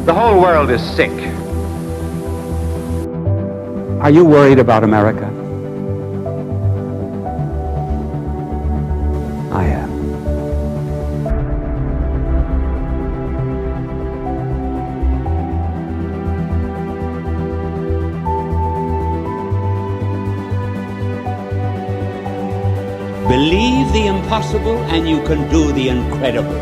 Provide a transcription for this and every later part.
The whole world is sick. Are you worried about America? I am. Believe the impossible and you can do the incredible.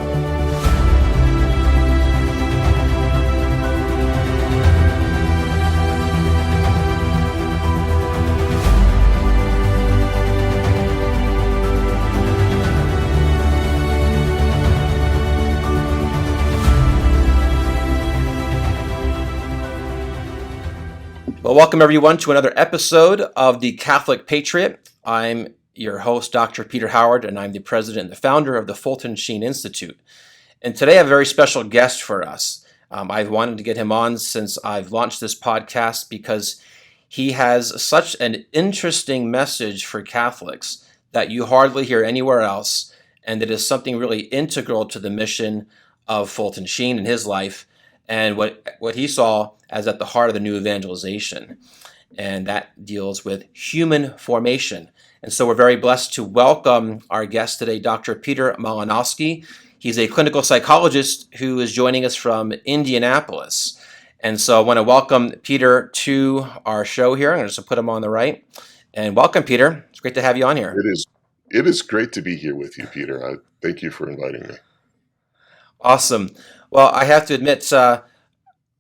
Well, welcome everyone to another episode of the Catholic Patriot. I'm your host, Dr. Peter Howard, and I'm the president and the founder of the Fulton Sheen Institute. And today I have a very special guest for us. I've wanted to get him on since I've launched this podcast because he has such an interesting message for Catholics that you hardly hear anywhere else, and it is something really integral to the mission of Fulton Sheen in his life and what he saw as at the heart of the new evangelization. And that deals with human formation. And so we're very blessed to welcome our guest today, Dr. Peter Malinoski. He's a clinical psychologist who is joining us from Indianapolis. And so I want to welcome Peter to our show here. I'm going to just put him on the right. And welcome, Peter. It's great to have you on here. It is great to be here with you, Peter. Thank you for inviting me. Awesome. Well, I have to admit,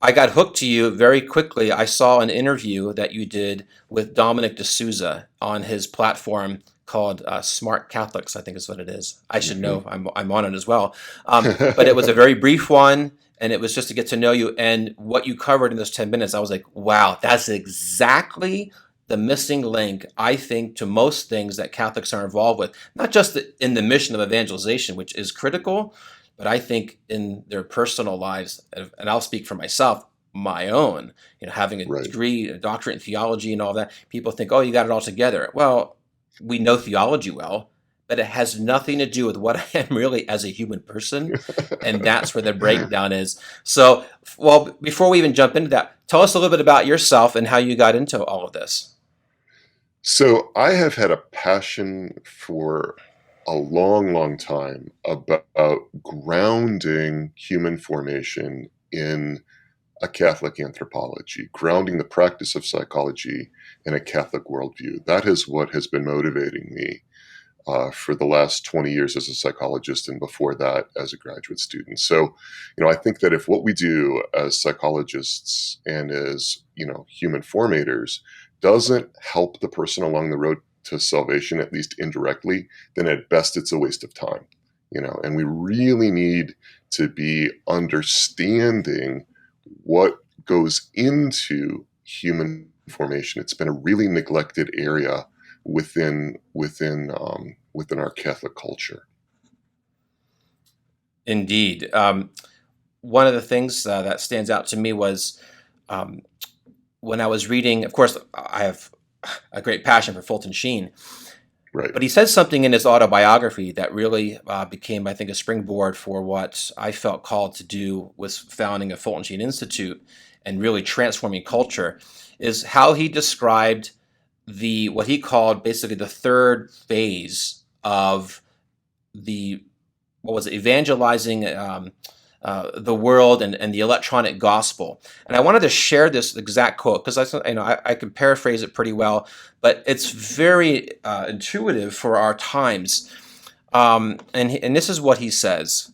I got hooked to you very quickly. I saw an interview that you did with Dominic D'Souza on his platform called Smart Catholics, I think is what it is. I should know. I'm on it as well. But it was a very brief one, and it was just to get to know you. And what you covered in those 10 minutes, I was like, wow, that's exactly the missing link, I think, to most things that Catholics are involved with. Not just in the mission of evangelization, which is critical, but I think in their personal lives, and I'll speak for myself, my own, having a degree, a doctorate in theology and all that, people think, oh, you got it all together. Well, we know theology well, but it has nothing to do with what I am really as a human person. And that's where the breakdown is. So, well, before we even jump into that, tell us a little bit about yourself and how you got into all of this. So I have had a passion for a long, long time about grounding human formation in a Catholic anthropology, grounding the practice of psychology in a Catholic worldview. That is what has been motivating me for the last 20 years as a psychologist, and before that as a graduate student. So, I think that if what we do as psychologists and as, human formators doesn't help the person along the road to salvation, at least indirectly, then at best it's a waste of time, and we really need to be understanding what goes into human formation. It's been a really neglected area within our Catholic culture. Indeed. One of the things that stands out to me was when I was reading, of course, I have a great passion for Fulton Sheen. Right. But he said something in his autobiography that really became, I think, a springboard for what I felt called to do with founding a Fulton Sheen Institute and really transforming culture, is how he described what he called basically the third phase of evangelizing the world and the electronic gospel. And I wanted to share this exact quote because I can paraphrase it pretty well, but it's very intuitive for our times. And this is what he says,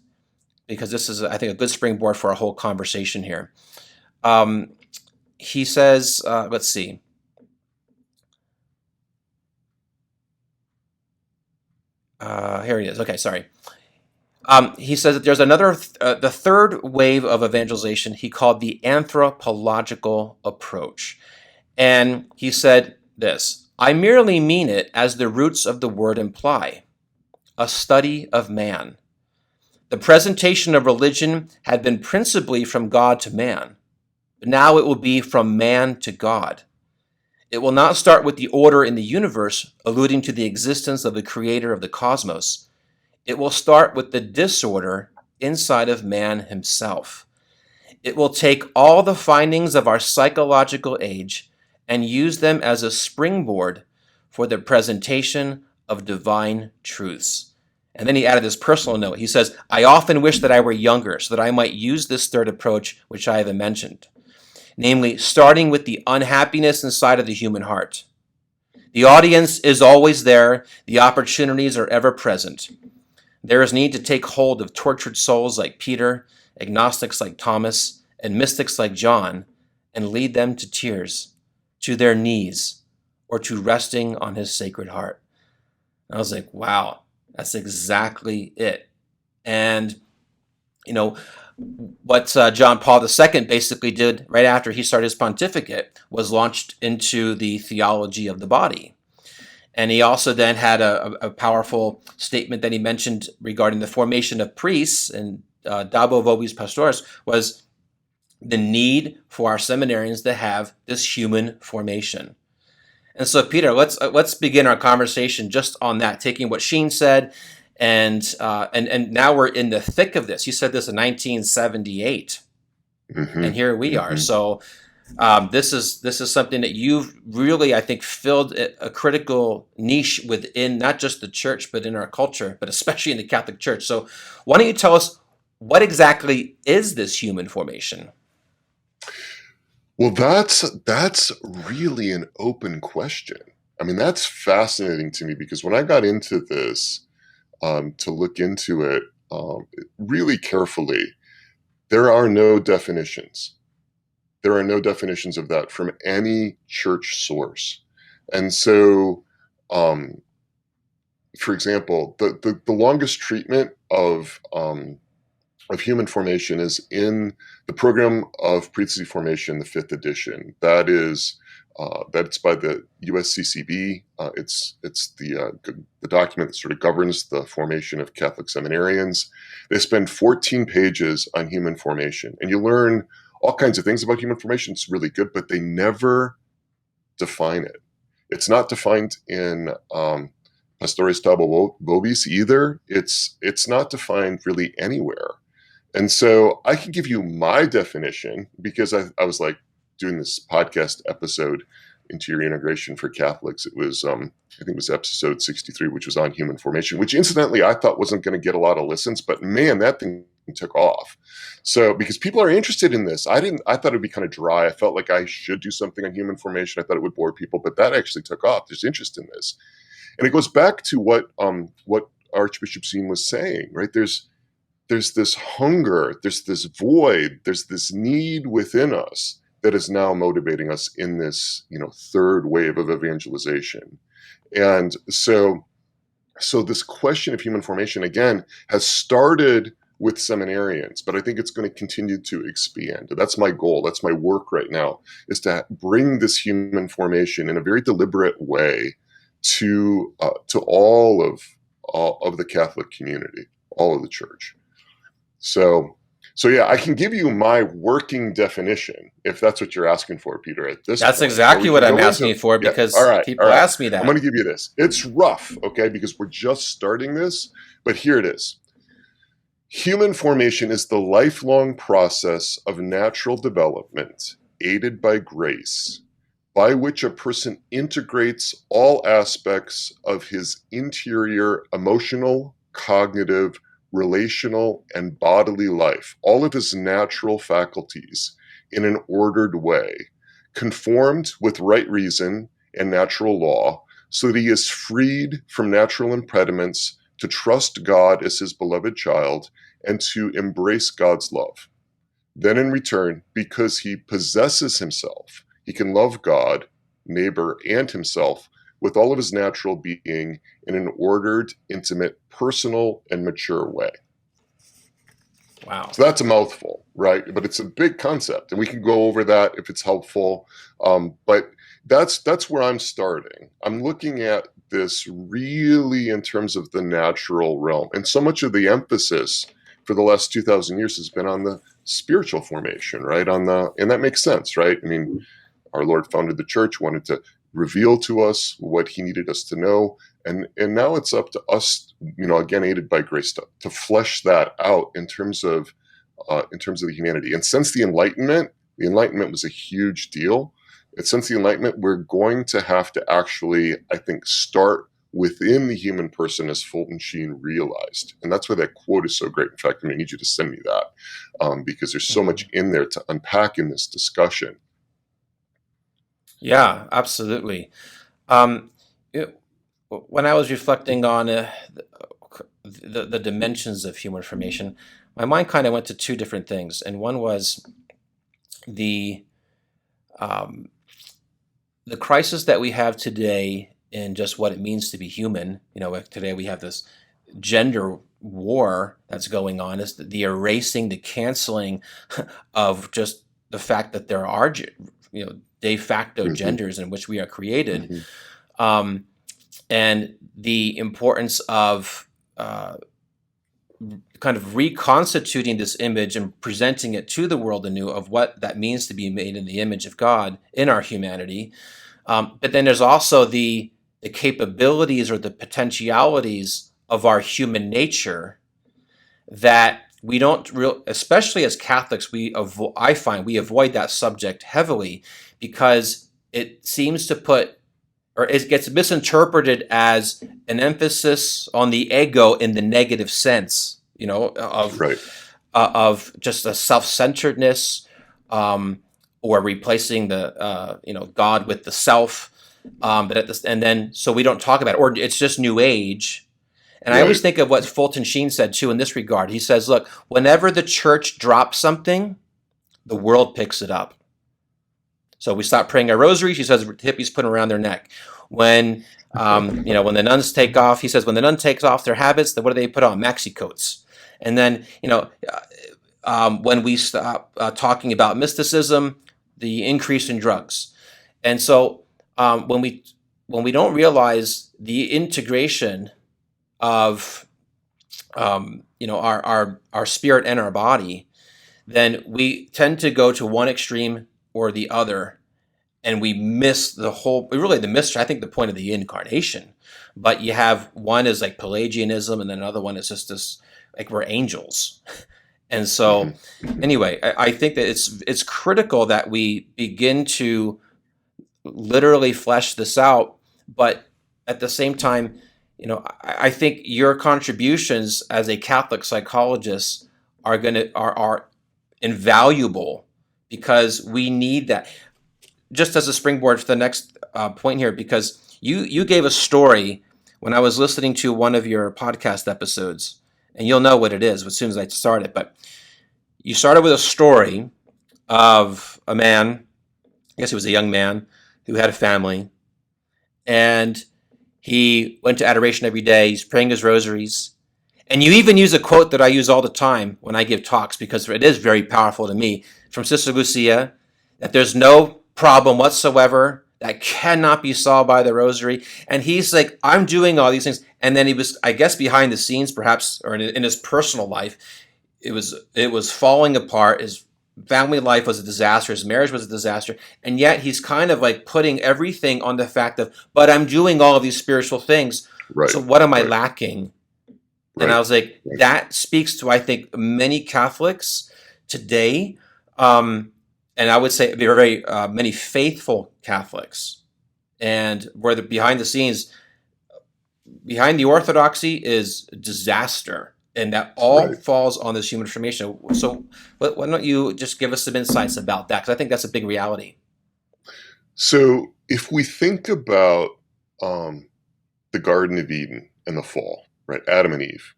because this is, I think, a good springboard for our whole conversation here. He says, let's see. Here he is. Okay, sorry. He says that there's another, the third wave of evangelization he called the anthropological approach. And he said this: I merely mean it as the roots of the word imply, a study of man. The presentation of religion had been principally from God to man, but now it will be from man to God. It will not start with the order in the universe, alluding to the existence of the creator of the cosmos. It will start with the disorder inside of man himself. It will take all the findings of our psychological age and use them as a springboard for the presentation of divine truths. And then he added this personal note. He says, I often wish that I were younger so that I might use this third approach, which I have mentioned, namely starting with the unhappiness inside of the human heart. The audience is always there. The opportunities are ever present. There is need to take hold of tortured souls like Peter, agnostics like Thomas, and mystics like John, and lead them to tears, to their knees, or to resting on his sacred heart. And I was like, wow, that's exactly it. And, what John Paul II basically did right after he started his pontificate was launched into the theology of the body. And he also then had a powerful statement that he mentioned regarding the formation of priests, and Dabo Vobis Pastores was the need for our seminarians to have this human formation. And so, Peter, let's begin our conversation just on that, taking what Sheen said, and now we're in the thick of this. You said this in 1978, and here we are. So this is something that you've really, I think, filled a critical niche within not just the church, but in our culture, but especially in the Catholic Church. So why don't you tell us what exactly is this human formation? Well, that's really an open question. I mean, that's fascinating to me because when I got into this, to look into it really carefully, there are no definitions. There are no definitions of that from any church source. And so, for example, the longest treatment of human formation is in the Program of Priestly Formation, the 5th edition. That's by the USCCB. It's the document that sort of governs the formation of Catholic seminarians. They spend 14 pages on human formation, and you learn all kinds of things about human formation. It's really good, but they never define it. It's not defined in Pastores Tabo Vobis either. It's not defined really anywhere. And so I can give you my definition because I was like doing this podcast episode, Interior Integration for Catholics. It was, I think it was episode 63, which was on human formation, which incidentally I thought wasn't going to get a lot of listens, but man, that thing took off. So because people are interested in this, I thought it'd be kind of dry. I felt like I should do something on human formation. I thought it would bore people, but that actually took off. There's interest in this. And it goes back to what Archbishop Sheen was saying, right? There's this hunger, there's this void, there's this need within us that is now motivating us in this, third wave of evangelization. And so this question of human formation, again, has started with seminarians, but I think it's going to continue to expand. That's my goal. That's my work right now, is to bring this human formation in a very deliberate way to all of the Catholic community, all of the church. So yeah, I can give you my working definition if that's what you're asking for, Peter. At this, that's point. exactly what I'm asking for because people ask me that. I'm going to give you this. It's rough, okay, because we're just starting this, but here it is. Human formation is the lifelong process of natural development, aided by grace, by which a person integrates all aspects of his interior emotional, cognitive, relational, and bodily life, all of his natural faculties, in an ordered way, conformed with right reason and natural law, so that he is freed from natural impediments to trust God as his beloved child and to embrace God's love. Then in return, because he possesses himself, he can love God, neighbor, and himself with all of his natural being in an ordered, intimate, personal, and mature way. Wow. So that's a mouthful, right? But it's a big concept, and we can go over that if it's helpful. But that's where I'm starting. I'm looking at this really in terms of the natural realm. And so much of the emphasis for the last 2,000 years has been on the spiritual formation, right? And that makes sense, right? I mean, our Lord founded the church, wanted to reveal to us what he needed us to know. And now it's up to us, again, aided by grace, to flesh that out in terms of in terms of the humanity. And since the Enlightenment was a huge deal. And since the Enlightenment, we're going to have to actually, I think, start within the human person as Fulton Sheen realized. And that's why that quote is so great. In fact, I'm going to need you to send me that because there's so much in there to unpack in this discussion. Yeah, absolutely. When I was reflecting on the dimensions of human information, my mind kind of went to two different things. And one was the crisis that we have today in just what it means to be human. Today we have this gender war that's going on, is the erasing, the canceling of just the fact that there are, de facto genders in which we are created, and the importance of kind of reconstituting this image and presenting it to the world anew of what that means to be made in the image of God in our humanity. But then there's also the capabilities or the potentialities of our human nature that we don't especially as Catholics, I find we avoid that subject heavily because it seems to put, or it gets misinterpreted as an emphasis on the ego in the negative sense, of just a self-centeredness, or replacing the God with the self, so we don't talk about it, or it's just New Age. And I always think of what Fulton Sheen said too in this regard. He says, look, whenever the church drops something, the world picks it up. So we stop praying our rosaries, he says, hippies put them around their neck. When when the nuns take off, he says, when the nun takes off their habits, then what do they put on? Maxi coats. And then, when we stop talking about mysticism, the increase in drugs. And so when we don't realize the integration of our spirit and our body, then we tend to go to one extreme or the other, and we miss the mystery. I think the point of the incarnation. But you have one is like Pelagianism, and then another one is just this, like we're angels. And so, anyway, I think that it's critical that we begin to literally flesh this out. But at the same time, I think your contributions as a Catholic psychologist are invaluable, because we need that. Just as a springboard for the next point here, because you gave a story when I was listening to one of your podcast episodes, and you'll know what it is as soon as I start it. But you started with a story of a man, I guess he was a young man, who had a family, and he went to adoration every day. He's praying his rosaries. And you even use a quote that I use all the time when I give talks, because it is very powerful to me, from Sister Lucia, that there's no problem whatsoever that cannot be solved by the rosary. And he's like, I'm doing all these things. And then he was, I guess, behind the scenes, perhaps, or in his personal life, it was falling apart. His family life was a disaster. His marriage was a disaster. And yet he's kind of like putting everything on the fact of, but I'm doing all of these spiritual things. Right. So what am I lacking? Right. And I was like, that speaks to, I think, many Catholics today. And I would say very many faithful Catholics. And where behind the scenes, behind the orthodoxy is disaster. And that all falls on this human information. So why don't you just give us some insights about that? Because I think that's a big reality. So if we think about the Garden of Eden and the fall, right, Adam and Eve,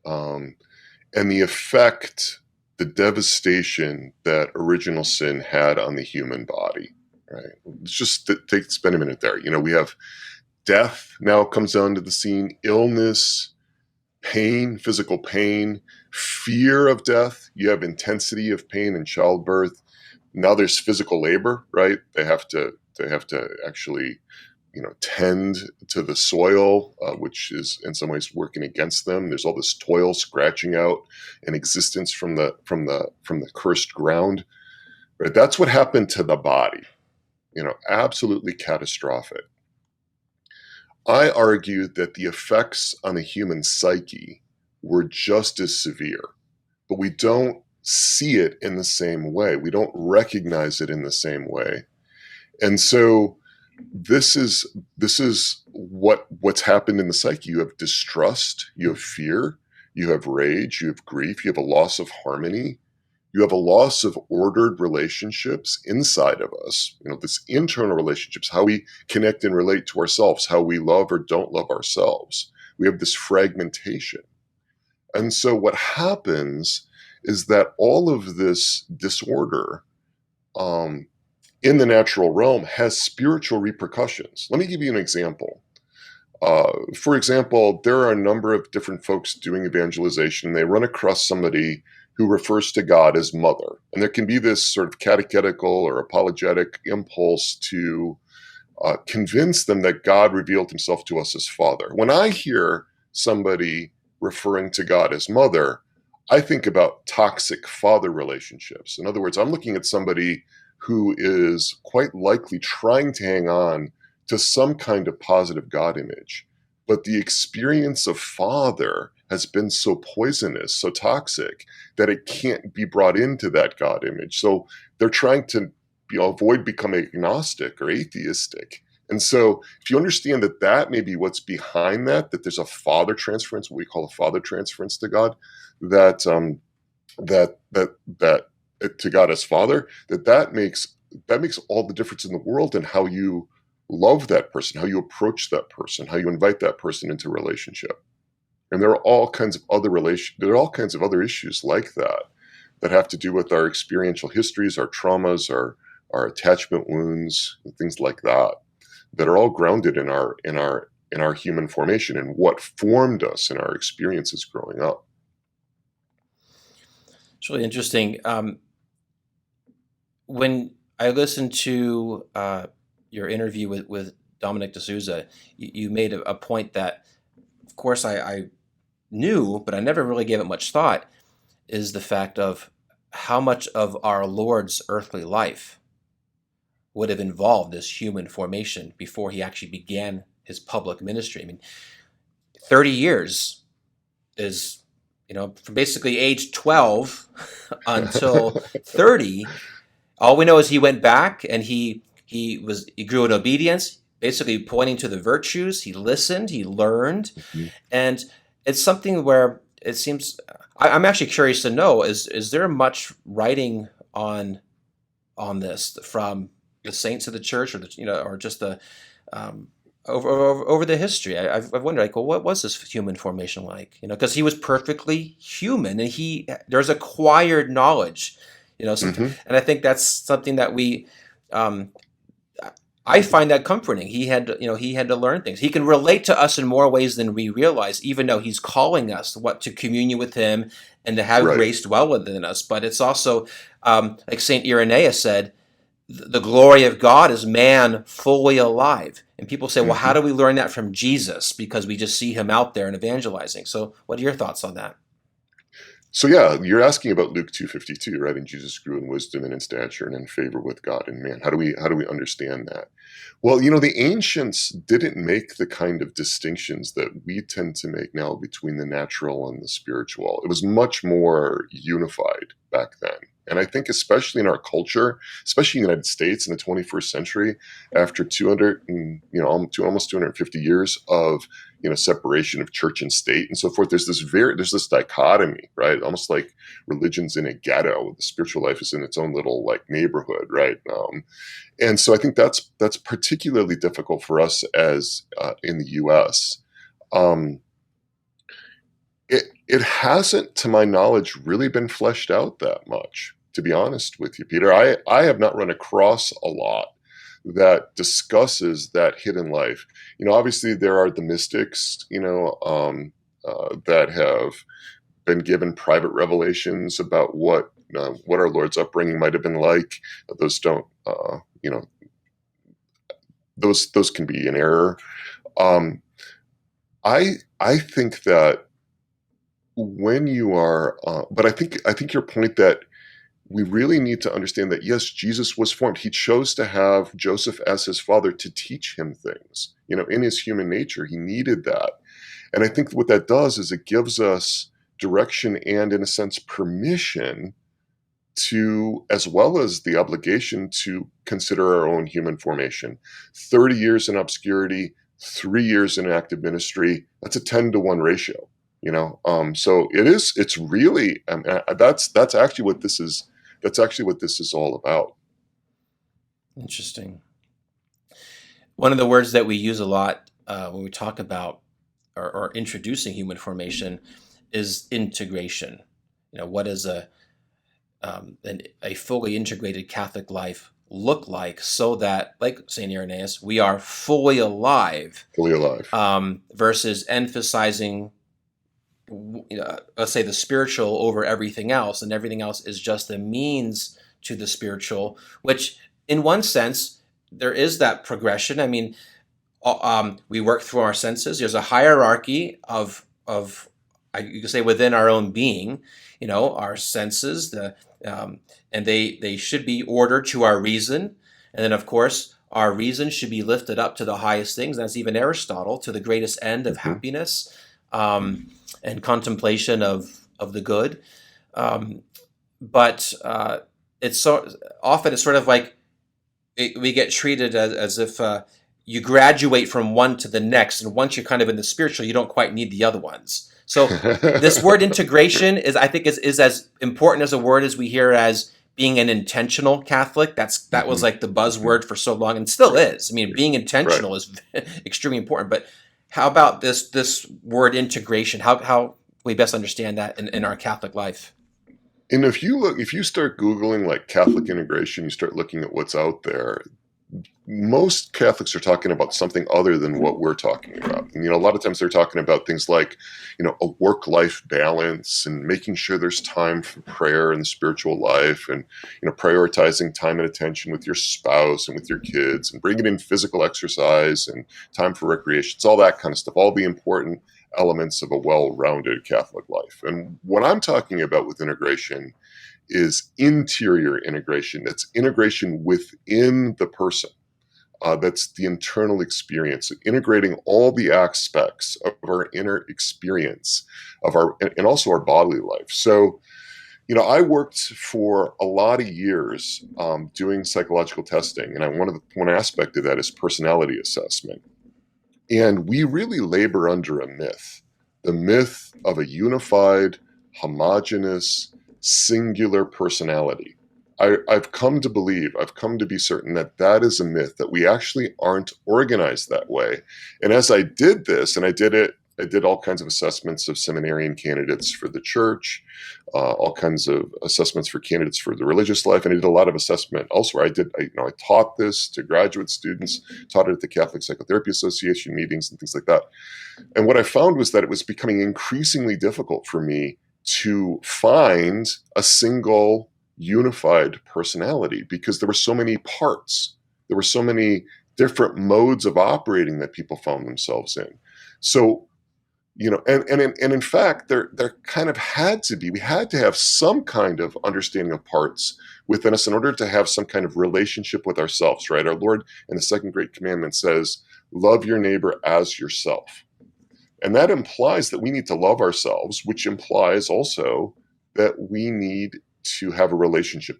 and the effect, the devastation that original sin had on the human body, right? Let's just spend a minute there. We have death now comes onto the scene, illness, pain, physical pain, fear of death. You have intensity of pain in childbirth. Now there's physical labor, right? They have to actually, tend to the soil, which is in some ways working against them. There's all this toil, scratching out an existence from the cursed ground. Right? That's what happened to the body. Absolutely catastrophic. I argue that the effects on the human psyche were just as severe, but we don't see it in the same way. We don't recognize it in the same way. And so this is what's happened in the psyche. You have distrust, you have fear, you have rage, you have grief, you have a loss of harmony, you have a loss of ordered relationships inside of us. This internal relationships, how we connect and relate to ourselves, how we love or don't love ourselves. We have this fragmentation. And so what happens is that all of this disorder in the natural realm has spiritual repercussions. Let me give you an example. For example, there are a number of different folks doing evangelization. They run across somebody who refers to God as mother. And there can be this sort of catechetical or apologetic impulse to convince them that God revealed himself to us as father. When I hear somebody referring to God as mother, I think about toxic father relationships. In other words, I'm looking at somebody who is quite likely trying to hang on to some kind of positive God image. But the experience of father has been so poisonous, so toxic, that it can't be brought into that God image. So they're trying to avoid becoming agnostic or atheistic. And so if you understand that may be what's behind that there's a father transference, what we call a father transference to God, that to God as father, that makes all the difference in the world in how you love that person, how you approach that person, how you invite that person into a relationship. And there are all kinds of other issues like that have to do with our experiential histories, our traumas, our attachment wounds, and things like that are all grounded in our human formation and what formed us in our experiences growing up. It's really interesting. When I listened to your interview with Dominic D'Souza, you made a point that, of course, I knew, but I never really gave it much thought, is the fact of how much of our Lord's earthly life would have involved this human formation before he actually began his public ministry. I mean, 30 years is, from basically age 12 until 30. All we know is he went back and he grew in obedience, basically pointing to the virtues. He listened, he learned, Mhm. and it's something where it seems I'm actually curious to know, is there much writing on this from the saints of the church, or or just the over the history? I've wondered, like, well, what was this human formation like? Because he was perfectly human, and there's acquired knowledge, Mhm. and I think that's something that we. I find that comforting. He had to learn things. He can relate to us in more ways than we realize, even though he's calling us to communion with him and to have Right. grace dwell within us. But it's also, like Saint Irenaeus said, the glory of God is man fully alive. And people say, well, how Mhm. do we learn that from Jesus? Because we just see him out there and evangelizing. So what are your thoughts on that? So yeah, you're asking about Luke 2:52, right? And Jesus grew in wisdom and in stature and in favor with God and man. How do we understand that? Well, the ancients didn't make the kind of distinctions that we tend to make now between the natural and the spiritual. It was much more unified back then. And I think especially in our culture, especially in the United States in the 21st century, after 200 and, almost 250 years of separation of church and state and so forth, there's this dichotomy, right? Almost like religion's in a ghetto, the spiritual life is in its own little like neighborhood, right? And so I think that's particularly difficult for us as in the U.S. Um, it hasn't, to my knowledge, really been fleshed out that much, to be honest with you, Peter. I have not run across a lot that discusses that hidden life. Obviously there are the mystics, that have been given private revelations about what our Lord's upbringing might have been like. Those don't, those can be in error. I think that when you are, but I think your point that we really need to understand that yes, Jesus was formed. He chose to have Joseph as his father to teach him things. In his human nature, he needed that. And I think what that does is it gives us direction and, in a sense, permission as well as the obligation to consider our own human formation. 30 years in obscurity, 3 years in active ministry, that's a 10-to-1 ratio, so it's really, that's actually what this is all about. Interesting. One of the words that we use a lot when we talk about or introducing human formation is integration. What does a fully integrated Catholic life look like, so that, like St. Irenaeus, we are fully alive, versus emphasizing, let's say, the spiritual over everything else, and everything else is just a means to the spiritual, which in one sense, there is that progression. I mean, we work through our senses. There's a hierarchy of you could say, within our own being, our senses, and they should be ordered to our reason. And then, of course, our reason should be lifted up to the highest things. That's even Aristotle, to the greatest end of happiness, and contemplation of the good. But it's so often, it's sort of like we get treated as if you graduate from one to the next, and once you're kind of in the spiritual, you don't quite need the other ones. So this word integration I think is as important as a word as we hear as being an intentional Catholic. That was like the buzzword for so long, and still is. I mean, being intentional is extremely important. But how about this word integration? How we best understand that in our Catholic life? And if you start Googling like Catholic integration, you start looking at what's out there, most Catholics are talking about something other than what we're talking about. And, a lot of times they're talking about things like, a work-life balance, and making sure there's time for prayer and the spiritual life, and, prioritizing time and attention with your spouse and with your kids, and bringing in physical exercise and time for recreation. It's all that kind of stuff, all the important elements of a well-rounded Catholic life. And what I'm talking about with integration is interior integration. That's integration within the person. That's the internal experience, integrating all the aspects of our inner experience and also our bodily life. So, I worked for a lot of years doing psychological testing, and one aspect of that is personality assessment. And we really labor under a myth, the myth of a unified, homogeneous, singular personality. I've come to be certain that is a myth, that we actually aren't organized that way. And as I did this, and I did all kinds of assessments of seminarian candidates for the church, all kinds of assessments for candidates for the religious life, and I did a lot of assessment elsewhere. I taught this to graduate students, taught it at the Catholic Psychotherapy Association meetings and things like that. And what I found was that it was becoming increasingly difficult for me to find a single unified personality, because there were so many parts. There were so many different modes of operating that people found themselves in. So, and in fact, there kind of we had to have some kind of understanding of parts within us in order to have some kind of relationship with ourselves, right? Our Lord in the second great commandment says, love your neighbor as yourself. And that implies that we need to love ourselves, which implies also that we need to have a relationship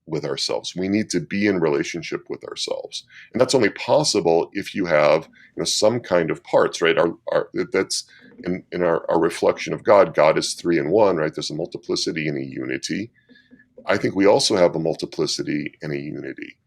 with ourselves. We need to be in relationship with ourselves. And that's only possible if you have some kind of parts, right? That's in our reflection of God. God is 3 in 1, right? There's a multiplicity and a unity. I think we also have a multiplicity and a unity.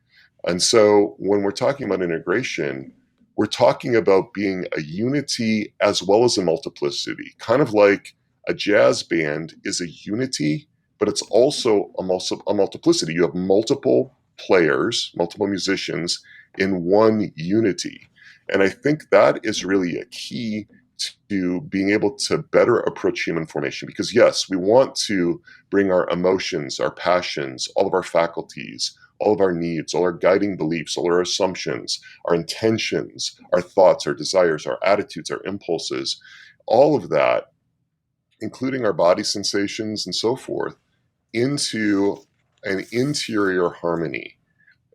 And so when we're talking about integration, we're talking about being a unity as well as a multiplicity, kind of like a jazz band is a unity, but it's also a multiplicity. You have multiple players, multiple musicians in one unity. And I think that is really a key to being able to better approach human formation, because yes, we want to bring our emotions, our passions, all of our faculties, all of our needs, all our guiding beliefs, all our assumptions, our intentions, our thoughts, our desires, our attitudes, our impulses, all of that, including our body sensations and so forth, into an interior harmony,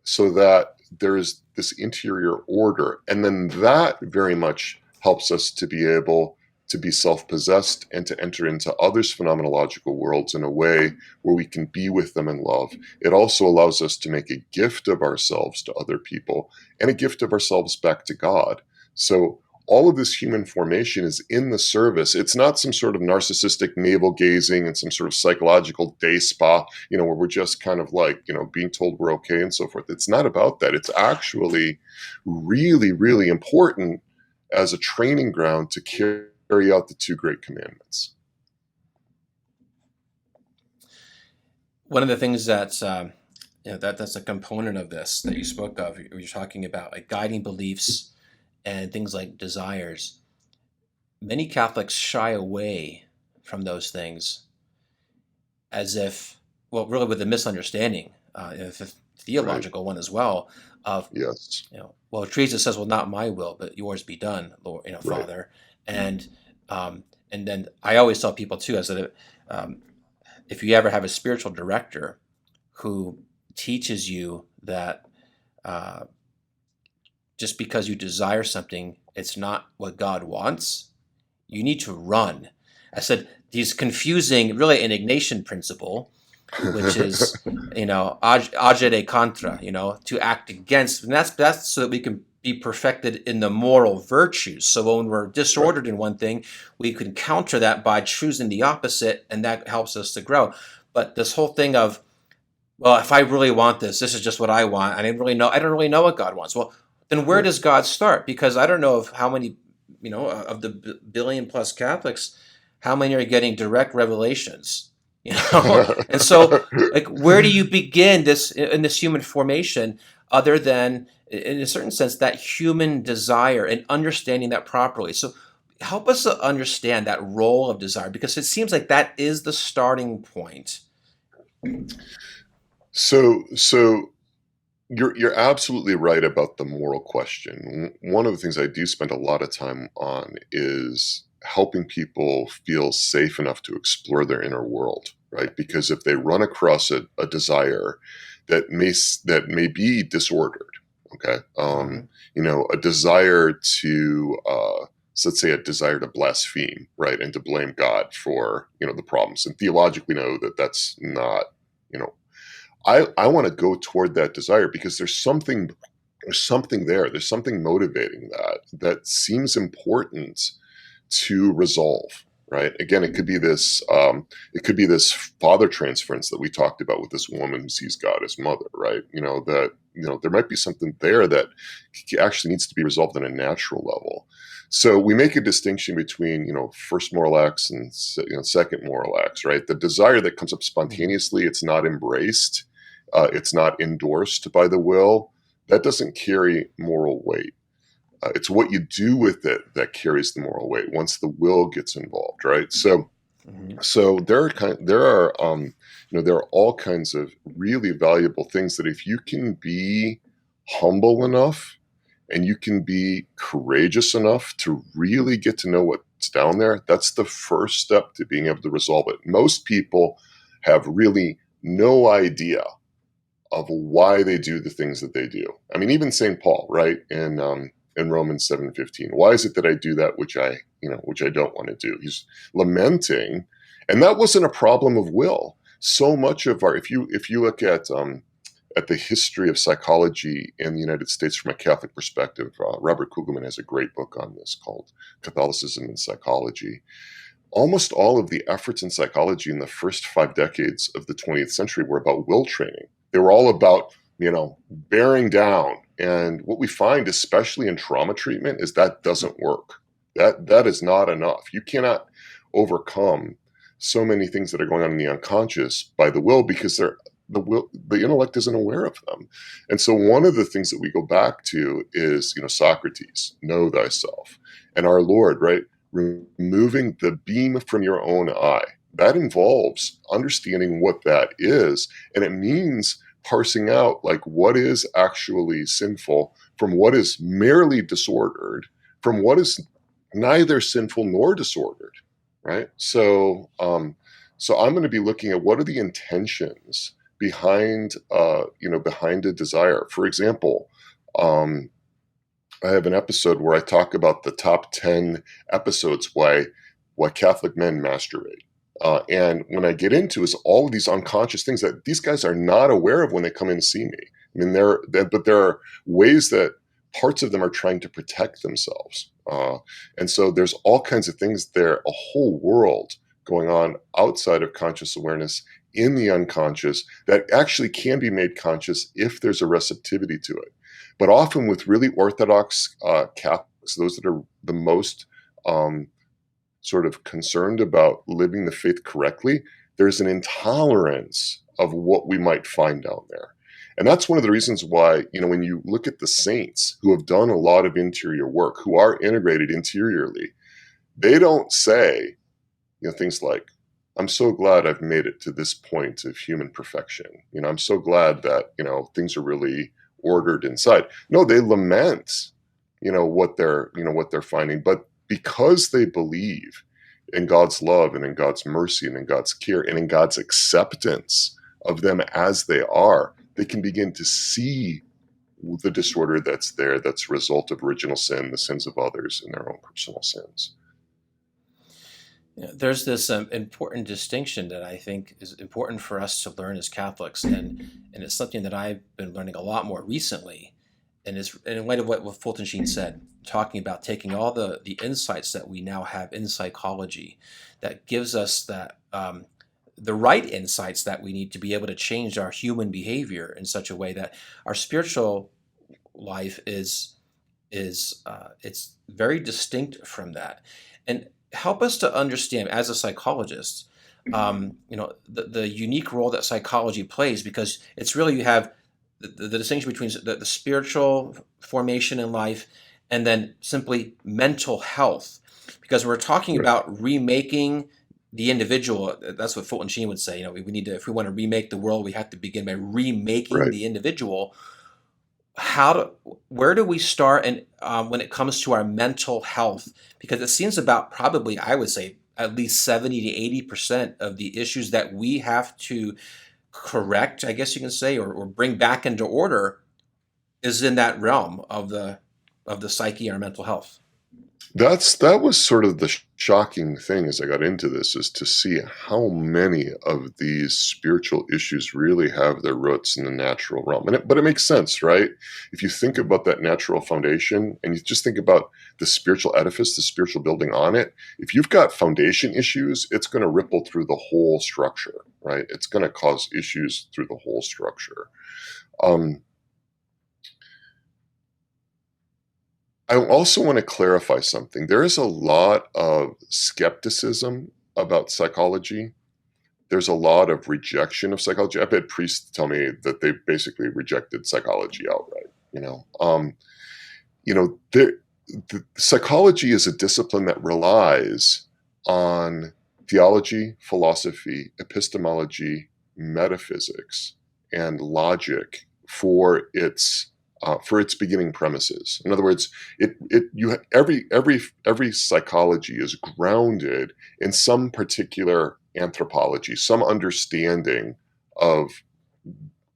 so that there is this interior order. And then that very much helps us to be able to be self-possessed and to enter into others' phenomenological worlds in a way where we can be with them in love. It also allows us to make a gift of ourselves to other people and a gift of ourselves back to God. So all of this human formation is in the service. It's not some sort of narcissistic navel gazing and some sort of psychological day spa, where we're just kind of like, being told we're okay and so forth. It's not about that. It's actually really, really important as a training ground to carry out the two great commandments. One of the things that's that's a component of this that you spoke of. You're talking about like guiding beliefs and things like desires. Many Catholics shy away from those things as if, well, really with a misunderstanding, a theological one as well, of, Yes. well, Teresa says, well, not my will, but yours be done, Lord, Father. And then I always tell people too, as that if you ever have a spiritual director who teaches you that just because you desire something, it's not what God wants, you need to run. I said he's confusing really an Ignatian principle, which is, agere contra, to act against. And that's so that we can be perfected in the moral virtues. So when we're disordered in one thing, we can counter that by choosing the opposite, and that helps us to grow. But this whole thing of, well, if I really want this is just what I want. I don't really know what God wants. Well, then where does God start? Because I don't know of how many, of the billion plus Catholics, how many are getting direct revelations, And so, like, where do you begin in this human formation, other than, in a certain sense, that human desire and understanding that properly? So help us to understand that role of desire, because it seems like that is the starting point. So you're absolutely right about the moral question. One of the things I do spend a lot of time on is helping people feel safe enough to explore their inner world, right? Because if they run across a desire that may be disordered, okay, a desire to let's say a desire to blaspheme, right, and to blame God for the problems, and theologically know that that's not, I want to go toward that desire because there's something there. There's something motivating that seems important to resolve, right? Again, it could be this father transference that we talked about with this woman who sees God as mother, right? There might be something there that actually needs to be resolved on a natural level. So we make a distinction between, first moral acts and second moral acts, right? The desire that comes up spontaneously, it's not embraced, it's not endorsed by the will. That doesn't carry moral weight. It's what you do with it that carries the moral weight once the will gets involved, right? So there are all kinds of really valuable things that if you can be humble enough and you can be courageous enough to really get to know what's down there, that's the first step to being able to resolve it. Most people have really no idea of why they do the things that they do. I mean, even St. Paul, right, in Romans 7:15, why is it that I do that which I don't want to do? He's lamenting, and that wasn't a problem of will. So much of if you look at the history of psychology in the United States from a Catholic perspective, Robert Kugelman has a great book on this called Catholicism and Psychology. Almost all of the efforts in psychology in the first 5 decades of the 20th century were about will training. They were all about, bearing down. And what we find, especially in trauma treatment, is that doesn't work. That is not enough. You cannot overcome so many things that are going on in the unconscious by the will, because the intellect isn't aware of them. And so one of the things that we go back to is, Socrates, know thyself, and our Lord, right? Removing the beam from your own eye. That involves understanding what that is, and it means parsing out like what is actually sinful from what is merely disordered, from what is neither sinful nor disordered, right? So I'm going to be looking at what are the intentions behind behind a desire. For example, I have an episode where I talk about the top 10 episodes why Catholic men masturbate. And when I get into is all of these unconscious things that these guys are not aware of when they come in to see me. I mean, but there are ways that parts of them are trying to protect themselves. And so there's all kinds of things there, a whole world going on outside of conscious awareness in the unconscious that actually can be made conscious if there's a receptivity to it. But often with really orthodox Catholics, those that are the most sort of concerned about living the faith correctly, there's an intolerance of what we might find down there. And that's one of the reasons why, when you look at the saints who have done a lot of interior work, who are integrated interiorly, they don't say, things like, I'm so glad I've made it to this point of human perfection. I'm so glad that, things are really ordered inside. No, they lament, what they're finding, but because they believe in God's love and in God's mercy and in God's care and in God's acceptance of them as they are, they can begin to see the disorder that's there, that's a result of original sin, the sins of others, and their own personal sins. There's this important distinction that I think is important for us to learn as Catholics, and it's something that I've been learning a lot more recently, and it's in light of what Fulton Sheen said, talking about taking all the insights that we now have in psychology, that gives us that the right insights that we need to be able to change our human behavior in such a way that our spiritual life is it's very distinct from that, and help us to understand as a psychologist, the unique role that psychology plays, because it's really, you have the distinction between the spiritual formation in life and then simply mental health, because we're talking about remaking the individual. That's what Fulton Sheen would say. We need to, if we want to remake the world, we have to begin by remaking the individual. Where do we start, and when it comes to our mental health? Because it seems about, probably, I would say, at least 70 to 80% of the issues that we have to correct, I guess you can say, or bring back into order, is in that realm of the psyche or mental health. That was sort of the shocking thing as I got into this, is to see how many of these spiritual issues really have their roots in the natural realm. But it makes sense, right? If you think about that natural foundation and you just think about the spiritual edifice, the spiritual building on it, if you've got foundation issues, it's going to ripple through the whole structure, right? It's going to cause issues through the whole structure. I also want to clarify something. There is a lot of skepticism about psychology. There's a lot of rejection of psychology. I've had priests tell me that they basically rejected psychology outright. The psychology is a discipline that relies on theology, philosophy, epistemology, metaphysics, and logic for its beginning premises. In other words, every psychology is grounded in some particular anthropology, some understanding of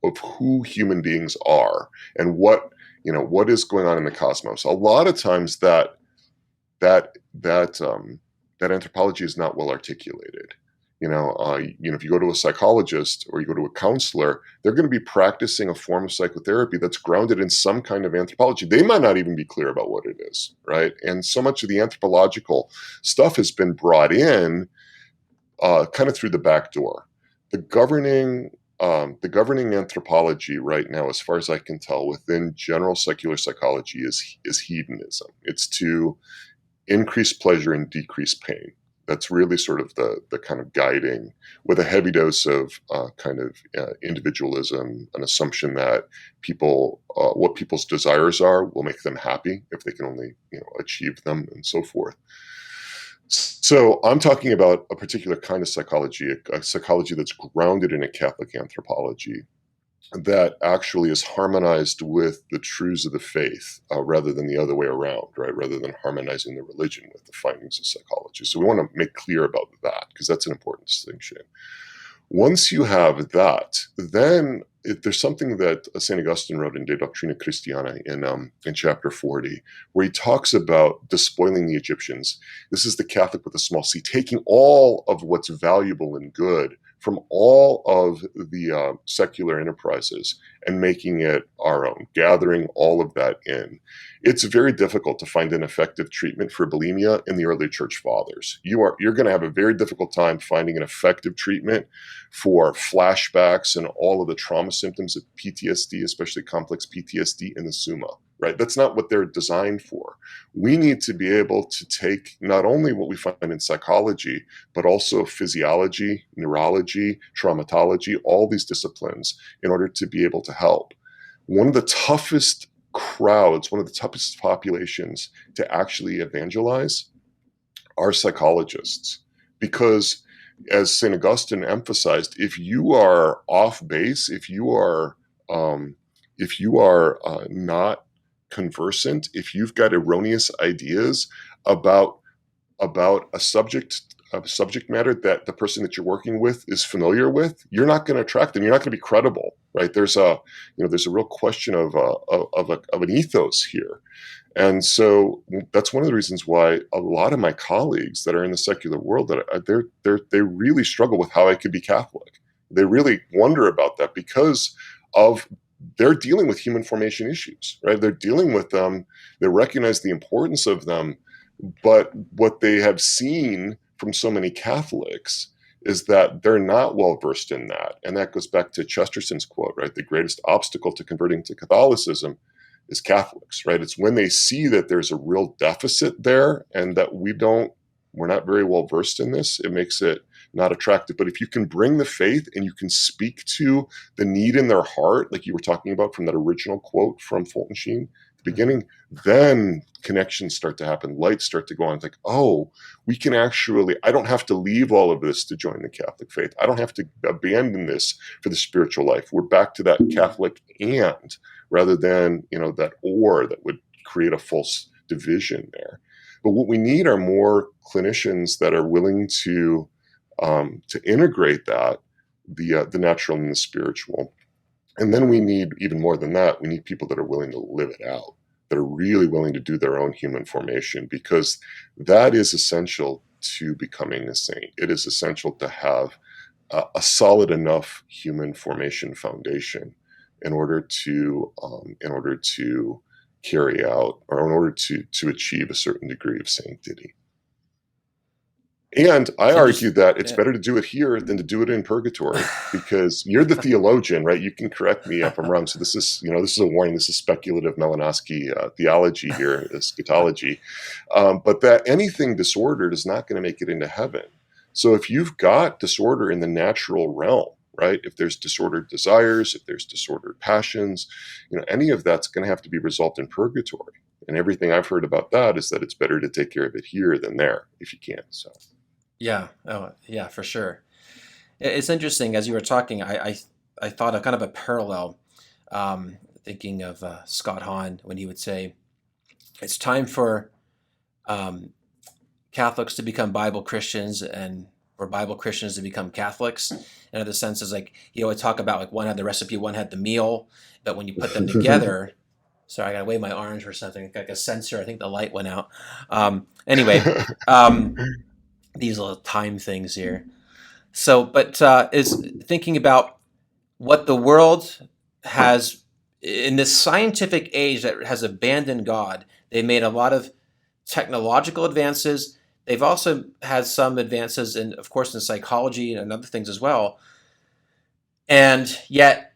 who human beings are and what is going on in the cosmos. A lot of times that anthropology is not well articulated. If you go to a psychologist or you go to a counselor, they're going to be practicing a form of psychotherapy that's grounded in some kind of anthropology. They might not even be clear about what it is, right? And so much of the anthropological stuff has been brought in kind of through the back door. The governing anthropology right now, as far as I can tell, within general secular psychology is hedonism. It's to increase pleasure and decrease pain. That's really sort of the kind of guiding, with a heavy dose of individualism, an assumption that what people's desires are will make them happy if they can only achieve them, and so forth. So I'm talking about a particular kind of psychology, a psychology that's grounded in a Catholic anthropology that actually is harmonized with the truths of the faith rather than the other way around, right? Rather than harmonizing the religion with the findings of psychology. So we want to make clear about that, because that's an important distinction. Once you have that, then there's something that St. Augustine wrote in De Doctrina Christiana in chapter 40, where he talks about despoiling the Egyptians. This is the Catholic with a small c, taking all of what's valuable and good from all of the secular enterprises and making it our own, gathering all of that in. It's very difficult to find an effective treatment for bulimia in the early church fathers. You're going to have a very difficult time finding an effective treatment for flashbacks and all of the trauma symptoms of PTSD, especially complex PTSD in the Summa, right? That's not what they're designed for. We need to be able to take not only what we find in psychology, but also physiology, neurology, traumatology, all these disciplines in order to be able to help. One of the toughest crowds, one of the toughest populations to actually evangelize are psychologists, because as St. Augustine emphasized, if you are off base, if you are not conversant, if you've got erroneous ideas about a subject matter that the person that you're working with is familiar with, you're not going to attract them. You're not going to be credible, right? There's a real question of an ethos here. And so that's one of the reasons why a lot of my colleagues that are in the secular world, they really struggle with how I could be Catholic. They really wonder about that because they're dealing with human formation issues, right? They're dealing with them. They recognize the importance of them. But what they have seen from so many Catholics is that they're not well versed in that. And that goes back to Chesterton's quote, right? The greatest obstacle to converting to Catholicism is Catholics, right? It's when they see that there's a real deficit there and that we're not very well versed in this, it makes it not attractive. But if you can bring the faith and you can speak to the need in their heart, like you were talking about from that original quote from Fulton Sheen at the beginning, then connections start to happen, lights start to go on. It's like, oh, we can I don't have to leave all of this to join the Catholic faith. I don't have to abandon this for the spiritual life. We're back to that Catholic and rather than, that or that would create a false division there. But what we need are more clinicians that are willing to integrate that, the natural and the spiritual. And then we need, even more than that, we need people that are willing to live it out, that are really willing to do their own human formation, because that is essential to becoming a saint. It is essential to have a solid enough human formation foundation in order to carry out, or in order to achieve a certain degree of sanctity. And I argue that it's better to do it here than to do it in purgatory, because you're the theologian, right? You can correct me if I'm wrong. So this is a warning. This is speculative Malinoski theology here, eschatology. But that anything disordered is not going to make it into heaven. So if you've got disorder in the natural realm, right? If there's disordered desires, if there's disordered passions, any of that's going to have to be resolved in purgatory. And everything I've heard about that is that it's better to take care of it here than there, if you can. So. Yeah. Oh, yeah, for sure. It's interesting. As you were talking, I thought of kind of a parallel, thinking of Scott Hahn when he would say, it's time for Catholics to become Bible Christians and for Bible Christians to become Catholics. In other senses, like he would talk about, like one had the recipe, one had the meal, but when you put them together, sorry, I got to wave my arms or something, like a sensor. I think the light went out. Anyway, these little time things here. So, but is thinking about what the world has in this scientific age that has abandoned God. They made a lot of technological advances. They've also had some advances in, of course, in psychology and other things as well. And yet,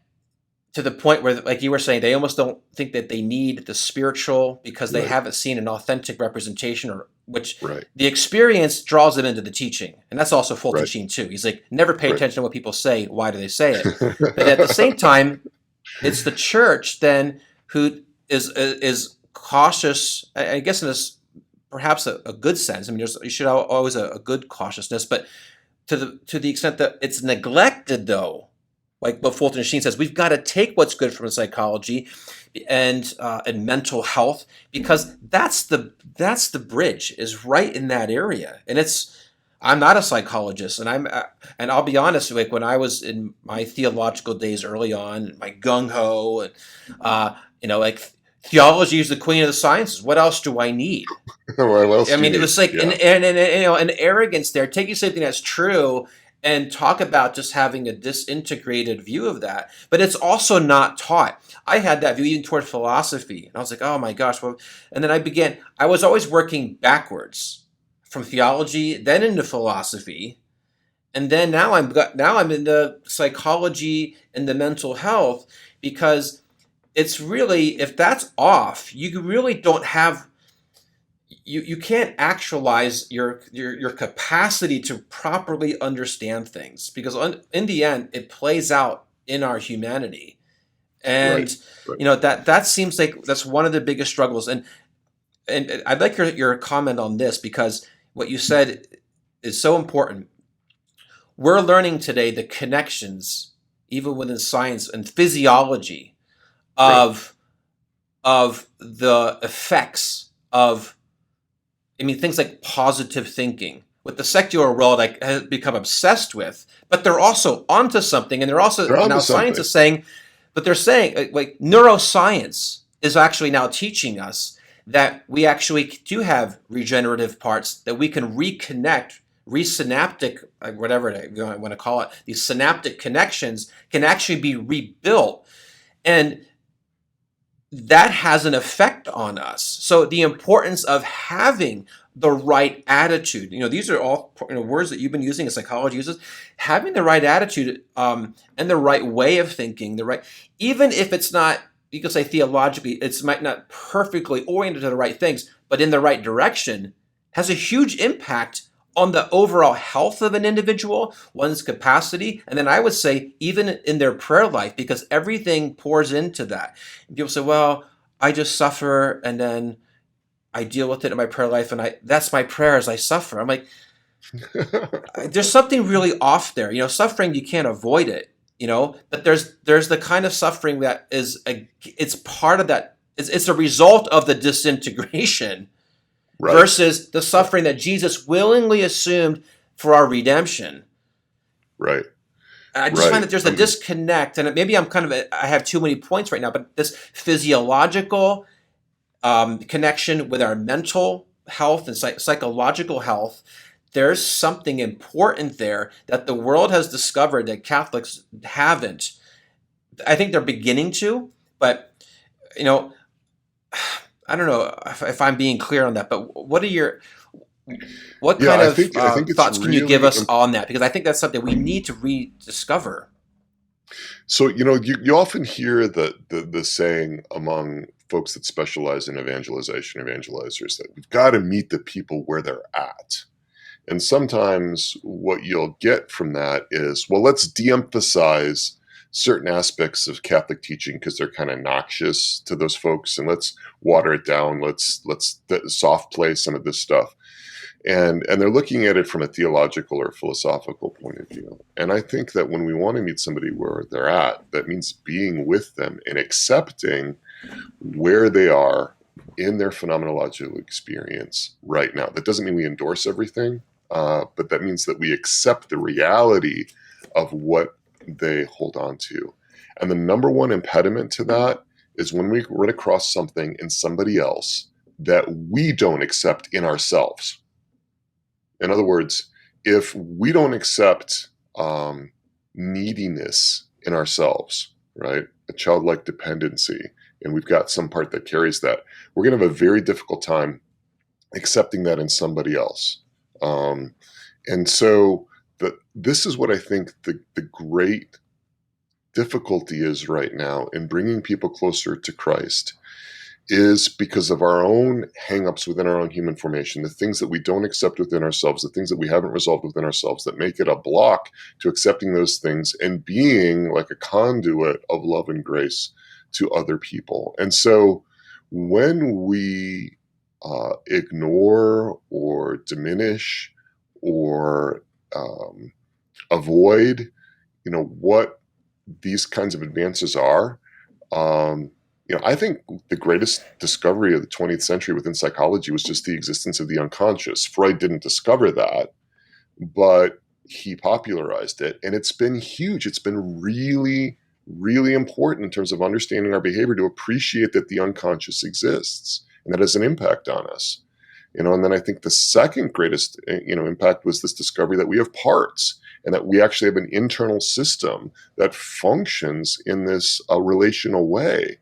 to the point where, like you were saying, they almost don't think that they need the spiritual because they haven't seen an authentic representation, or which the experience draws them into the teaching. And that's also Fulton Sheen too. He's like, never pay attention to what people say. Why do they say it? But at the same time, it's the church then who is cautious, I guess in this perhaps a good sense. I mean, you should always a good cautiousness, but to the extent that it's neglected, though, like what Fulton Sheen says, we've got to take what's good from psychology and mental health, because that's the bridge is right in that area. And I'm not a psychologist, and and I'll be honest, like when I was in my theological days early on, my gung ho, and like theology is the queen of the sciences. What else do I need? What else I do you mean, it need? was like Yeah. an arrogance there, taking something that's true and talk about just having a disintegrated view of that. But it's also not taught. I had that view even toward philosophy, and I was like, oh my gosh. Well, and then I was always working backwards from theology, then into philosophy, and then now I'm into psychology and the mental health, because it's really, if that's off, you really don't have, you can't actualize your capacity to properly understand things, because in the end it plays out in our humanity. Right. And Right. that seems like that's one of the biggest struggles. And I'd like your comment on this, because what you said is so important. We're learning today the connections, even within science and physiology, Right. of the effects of, I mean, things like positive thinking, what the secular world has become obsessed with, but they're also onto something, and they're also They're onto now science something. is saying, but they're saying like neuroscience is actually now teaching us that we actually do have regenerative parts that we can reconnect, resynaptic, whatever you want to call it, these synaptic connections can actually be rebuilt. And that has an effect on us. So the importance of having the right attitude, these are all words that you've been using, as psychology uses, having the right attitude, and the right way of thinking, even if it's not, you can say theologically, it's might not perfectly oriented to the right things, but in the right direction, has a huge impact on the overall health of an individual, one's capacity, and then I would say even in their prayer life, because everything pours into that. And people say, well, I just suffer and then I deal with it in my prayer life, and that's my prayer as I suffer. I'm like, there's something really off there. Suffering, you can't avoid it, but there's the kind of suffering that it's part of that. It's a result of the disintegration Right. versus the suffering that Jesus willingly assumed for our redemption. Right. And I just Right. find that there's a disconnect, and maybe I have too many points right now, but this physiological connection with our mental health and psychological health, there's something important there that the world has discovered that Catholics haven't. I think they're beginning to, but I don't know if I'm being clear on that. But what Yeah, kind I of think it's thoughts can you give really us on that? Because I think that's something we need to rediscover. so. You often hear the saying among folks that specialize in evangelizers, that we've got to meet the people where they're at. And sometimes what you'll get from that is, well, let's de-emphasize certain aspects of Catholic teaching because they're kind of noxious to those folks, and let's water it down. Let's soft play some of this stuff. And they're looking at it from a theological or philosophical point of view. And I think that when we want to meet somebody where they're at, that means being with them and accepting where they are in their phenomenological experience right now. That doesn't mean we endorse everything, but that means that we accept the reality of what they hold on to. And the number one impediment to that is when we run across something in somebody else that we don't accept in ourselves. In other words, if we don't accept neediness in ourselves, right, a childlike dependency, and we've got some part that carries that, we're going to have a very difficult time accepting that in somebody else. And so this is what I think the great difficulty is right now in bringing people closer to Christ, is because of our own hangups within our own human formation, the things that we don't accept within ourselves, the things that we haven't resolved within ourselves that make it a block to accepting those things and being like a conduit of love and grace to other people. And so when we ignore or diminish or avoid, what these kinds of advances are, I think the greatest discovery of the 20th century within psychology was just the existence of the unconscious. Freud didn't discover that, but he popularized it, and it's been huge. It's been really, really important in terms of understanding our behavior to appreciate that the unconscious exists and that has an impact on us. And then I think the second greatest, impact was this discovery that we have parts and that we actually have an internal system that functions in this relational way.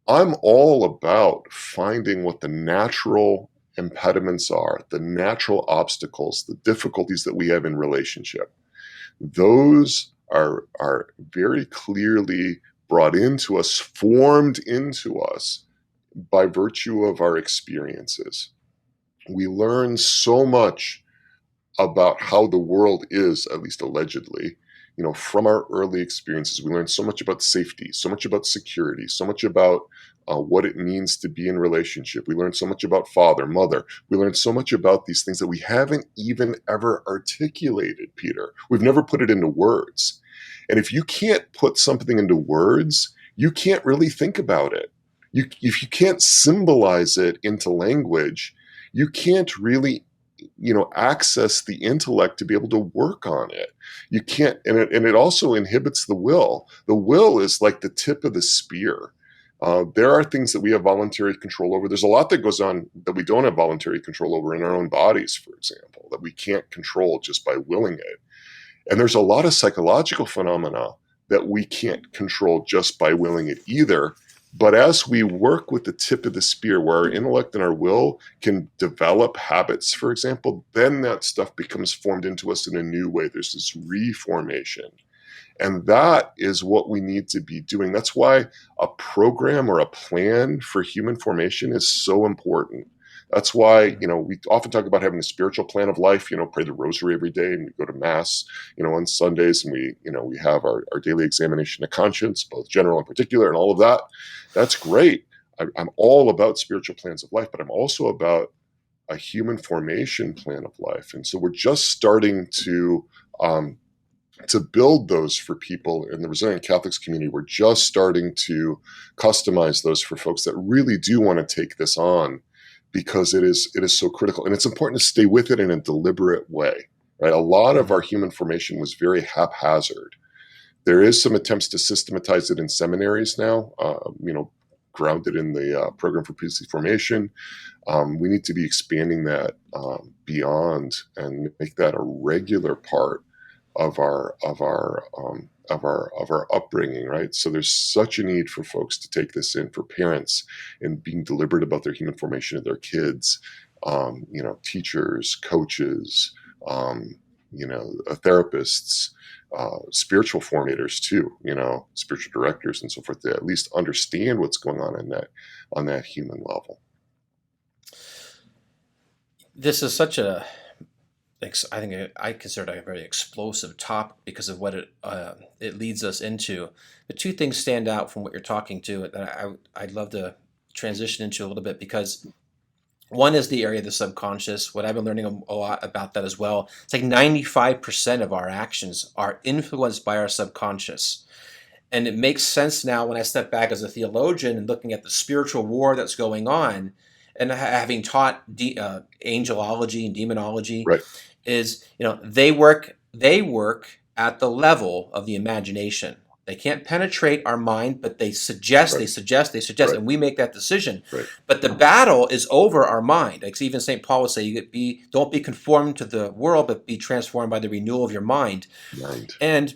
I'm all about finding what the natural impediments are, the natural obstacles, the difficulties that we have in relationship. Those are very clearly brought into us, formed into us by virtue of our experiences. We learn so much about how the world is, at least allegedly, from our early experiences. We learn so much about safety, so much about security, so much about what it means to be in relationship. We learn so much about father, mother. We learn so much about these things that we haven't even ever articulated, Peter. We've never put it into words. And if you can't put something into words, you can't really think about it. If you can't symbolize it into language, you can't really access the intellect to be able to work on it. You can't, and it also inhibits the will. The will is like the tip of the spear. There are things that we have voluntary control over. There's a lot that goes on that we don't have voluntary control over in our own bodies, for example, that we can't control just by willing it. And there's a lot of psychological phenomena that we can't control just by willing it either. But as we work with the tip of the spear, where our intellect and our will can develop habits, for example, then that stuff becomes formed into us in a new way. There's this reformation. And that is what we need to be doing. That's why a program or a plan for human formation is so important. That's why, we often talk about having a spiritual plan of life, pray the rosary every day, and we go to mass, on Sundays, and we have our daily examination of conscience, both general and particular, and all of that. That's great. I'm all about spiritual plans of life, but I'm also about a human formation plan of life. And so we're just starting to build those for people in the Brazilian Catholics community. We're just starting to customize those for folks that really do want to take this on, because it is so critical. And it's important to stay with it in a deliberate way, right? A lot of our human formation was very haphazard. There is some attempts to systematize it in seminaries now, grounded in the program for priestly formation. We need to be expanding that beyond and make that a regular part of our upbringing, right? So there's such a need for folks to take this in, for parents, and being deliberate about their human formation of their kids, teachers, coaches, therapists, spiritual formators too, spiritual directors and so forth, to at least understand what's going on that human level. This is such a, I think I consider it a very explosive topic because of what it leads us into. The two things stand out from what you're talking to that I'd love to transition into a little bit, because one is the area of the subconscious. What I've been learning a lot about that as well. It's like 95% of our actions are influenced by our subconscious. And it makes sense now when I step back as a theologian and looking at the spiritual war that's going on, and having taught angelology and demonology, Right. is, they work at the level of the imagination. They can't penetrate our mind, but they suggest, Right. they suggest, Right. and we make that decision. Right. But the battle is over our mind. Like even St. Paul would say, don't be conformed to the world, but be transformed by the renewal of your mind. And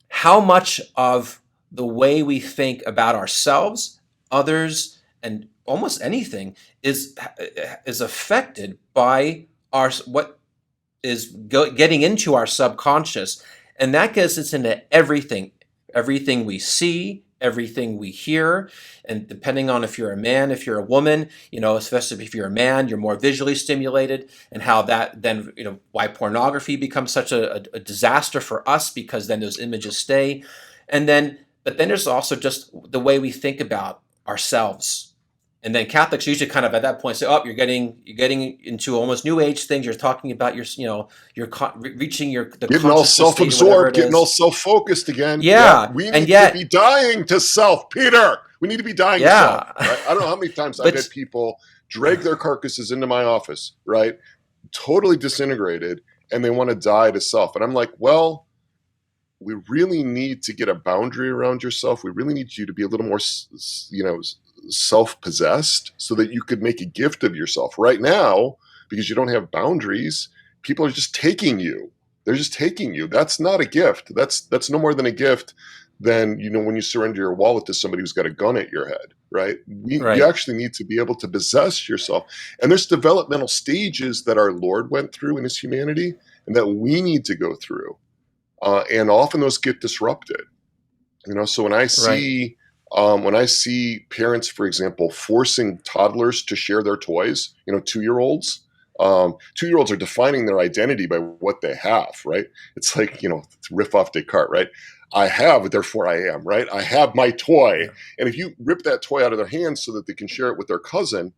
how much of the way we think about ourselves, others, and almost anything is affected by what is getting into our subconscious, and that gets us into everything we see, everything we hear. And depending on if you're a man, if you're a woman, especially if you're a man, you're more visually stimulated, and how that then, why pornography becomes such a disaster for us, because then those images stay. But then there's also just the way we think about ourselves. And then Catholics usually kind of at that point say, "Oh, you're getting into almost New Age things. You're talking about reaching getting all self-absorbed, getting all self-focused again." Yeah, we need to be dying to self, Peter. We need to be dying to self. Right? I don't know how many times I've had people drag their carcasses into my office, right? Totally disintegrated, and they want to die to self. And I'm like, well, we really need to get a boundary around yourself. We really need you to be a little more, self-possessed so that you could make a gift of yourself. Right now, because you don't have boundaries, people are just taking you. They're just taking you. That's not a gift. That's no more than a gift than, when you surrender your wallet to somebody who's got a gun at your head, right? Right. You actually need to be able to possess yourself. And there's developmental stages that our Lord went through in his humanity and that we need to go through. And often those get disrupted. So when I see parents, for example, forcing toddlers to share their toys, 2-year-olds, 2-year-olds are defining their identity by what they have, right? It's like, to riff off Descartes, right? I have, therefore I am, right? I have my toy. Yeah. And if you rip that toy out of their hands so that they can share it with their cousin,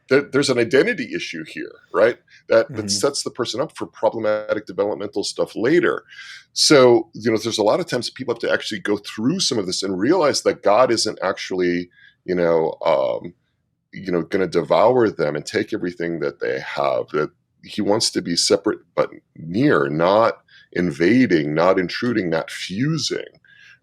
there's an identity issue here, right? That sets the person up for problematic developmental stuff later. So, there's a lot of times people have to actually go through some of this and realize that God isn't actually, going to devour them and take everything that they have, that he wants to be separate but near, not invading, not intruding, not fusing,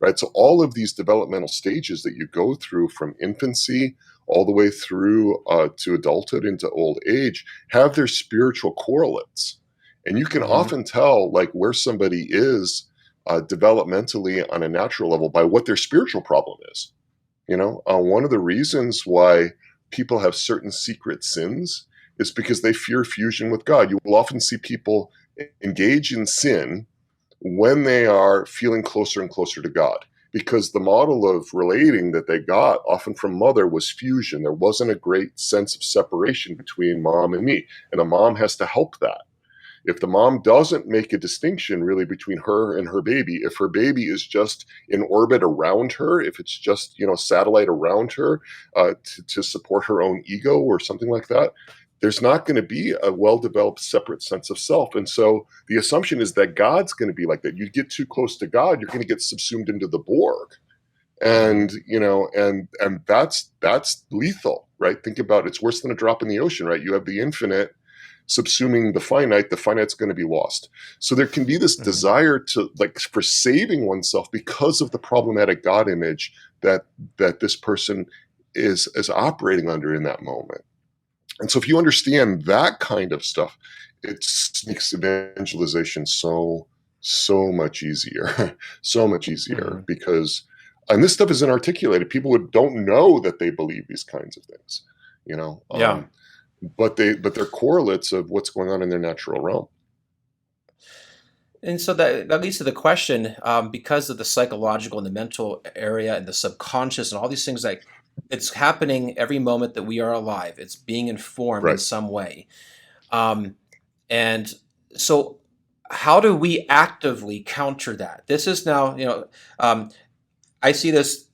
right? So all of these developmental stages that you go through from infancy all the way through to adulthood into old age have their spiritual correlates. And you can often tell like where somebody is developmentally on a natural level by what their spiritual problem is. One of the reasons why people have certain secret sins is because they fear fusion with God. You will often see people engage in sin when they are feeling closer and closer to God, because the model of relating that they got often from mother was fusion. There wasn't a great sense of separation between mom and me, and a mom has to help that. If the mom doesn't make a distinction really between her and her baby, if her baby is just in orbit around her, if it's just, satellite around her to support her own ego or something like that, there's not going to be a well-developed separate sense of self. And so the assumption is that God's going to be like that. You get too close to God, you're going to get subsumed into the Borg. And, and that's lethal, right? Think about it. It's worse than a drop in the ocean, right? You have the infinite subsuming the finite's going to be lost. So there can be this desire to for saving oneself because of the problematic God image that this person is operating under in that moment. And so if you understand that kind of stuff, it makes evangelization so much easier, so much easier because, and this stuff is inarticulated. People don't know that they believe these kinds of things, but they're correlates of what's going on in their natural realm. And so that leads to the question, because of the psychological and the mental area and the subconscious and all these things, like it's happening every moment that we are alive. It's being informed in some way. And so how do we actively counter that? This is now, I see this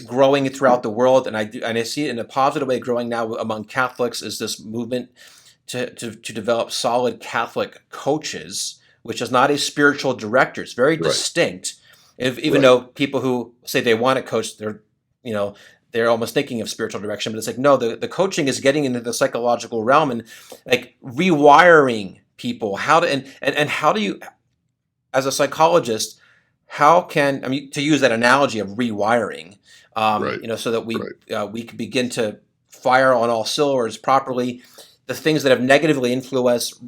growing throughout the world, and I see it in a positive way growing now among Catholics, is this movement to develop solid Catholic coaches, which is not a spiritual director. It's very distinct. Even though people who say they want a coach, they're almost thinking of spiritual direction, but it's like, no, the coaching is getting into the psychological realm and like rewiring people. How do you, as a psychologist, to use that analogy of rewiring, so that we can begin to fire on all cylinders properly, the things that have negatively influenced,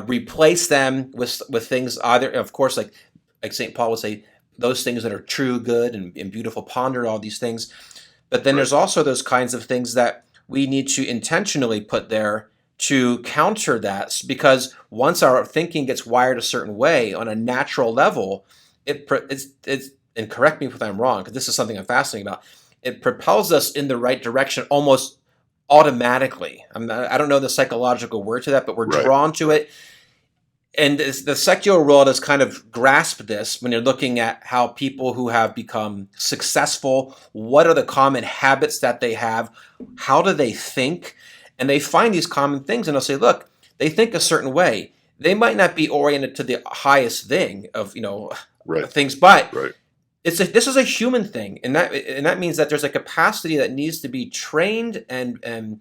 replace them with things either, of course, like St. Paul would say, those things that are true, good, and beautiful, ponder all these things. But then there's also those kinds of things that we need to intentionally put there to counter that, because once our thinking gets wired a certain way on a natural level, it's and correct me if I'm wrong, because this is something I'm fascinated about, it propels us in the right direction almost automatically. I don't know the psychological word to that, but we're drawn to it. And the secular world has kind of grasped this when you're looking at how people who have become successful, what are the common habits that they have, how do they think, and they find these common things and they'll say, look, they think a certain way. They might not be oriented to the highest thing of, things, but this is a human thing, and that means that there's a capacity that needs to be trained and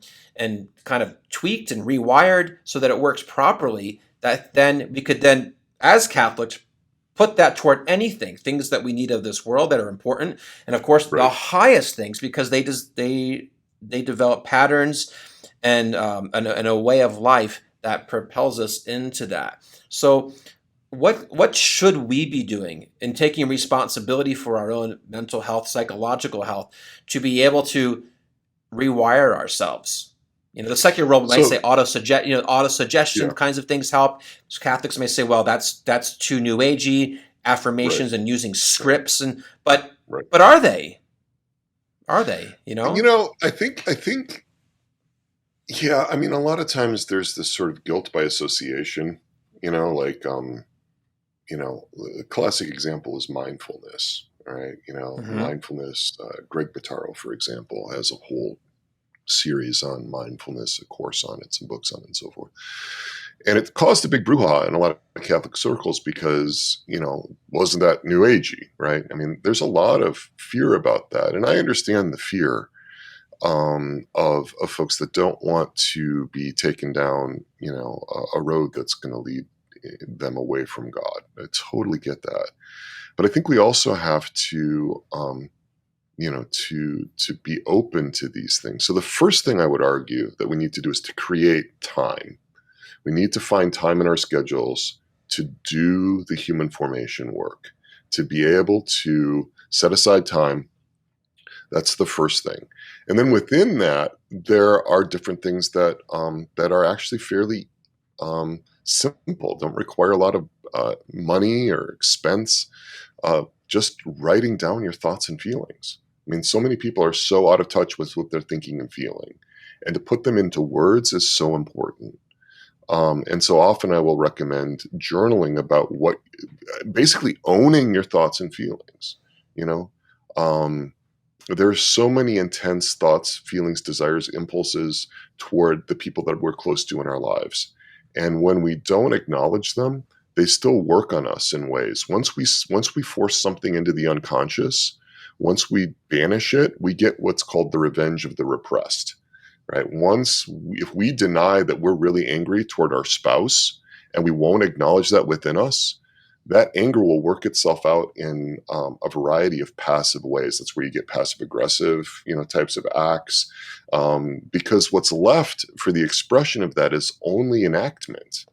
kind of tweaked and rewired so that it works properly. That then we could then, as Catholics, put that toward anything, things that we need of this world that are important, and of course the Right. highest things, because they develop patterns and a way of life that propels us into that. So what should we be doing in taking responsibility for our own mental health, psychological health, to be able to rewire ourselves? The secular world might say So, auto-suggestion yeah, kinds of things help. Catholics may say, well, that's too new agey, right, affirmations and using right, scripts, but right. are they? Are they? I think, yeah, I mean, a lot of times there's this sort of guilt by association, like, a classic example is mindfulness, right? Hmm. Mindfulness, Greg Bottaro, for example, has a whole series on mindfulness, a course on it, some books on it, and so forth. And it caused a big brouhaha in a lot of Catholic circles because, wasn't that new agey, right? I mean, there's a lot of fear about that. And I understand the fear of folks that don't want to be taken down, a road that's going to lead them away from God. I totally get that. But I think we also have to, to be open to these things. So the first thing I would argue that we need to do is to create time. We need to find time in our schedules to do the human formation work, to be able to set aside time. That's the first thing. And then within that, there are different things that are actually fairly simple, don't require a lot of money or expense. Just writing down your thoughts and feelings. I mean, so many people are so out of touch with what they're thinking and feeling, and to put them into words is so important. And so often I will recommend journaling about basically owning your thoughts and feelings. You know, um, there's so many intense thoughts, feelings, desires, impulses toward the people that we're close to in our lives. And when we don't acknowledge them, they still work on us in ways. Once we force something into the unconscious, once we banish it, we get what's called the revenge of the repressed, right? If we deny that we're really angry toward our spouse and we won't acknowledge that within us, that anger will work itself out in a variety of passive ways. That's where you get passive aggressive, types of acts, because what's left for the expression of that is only enactment,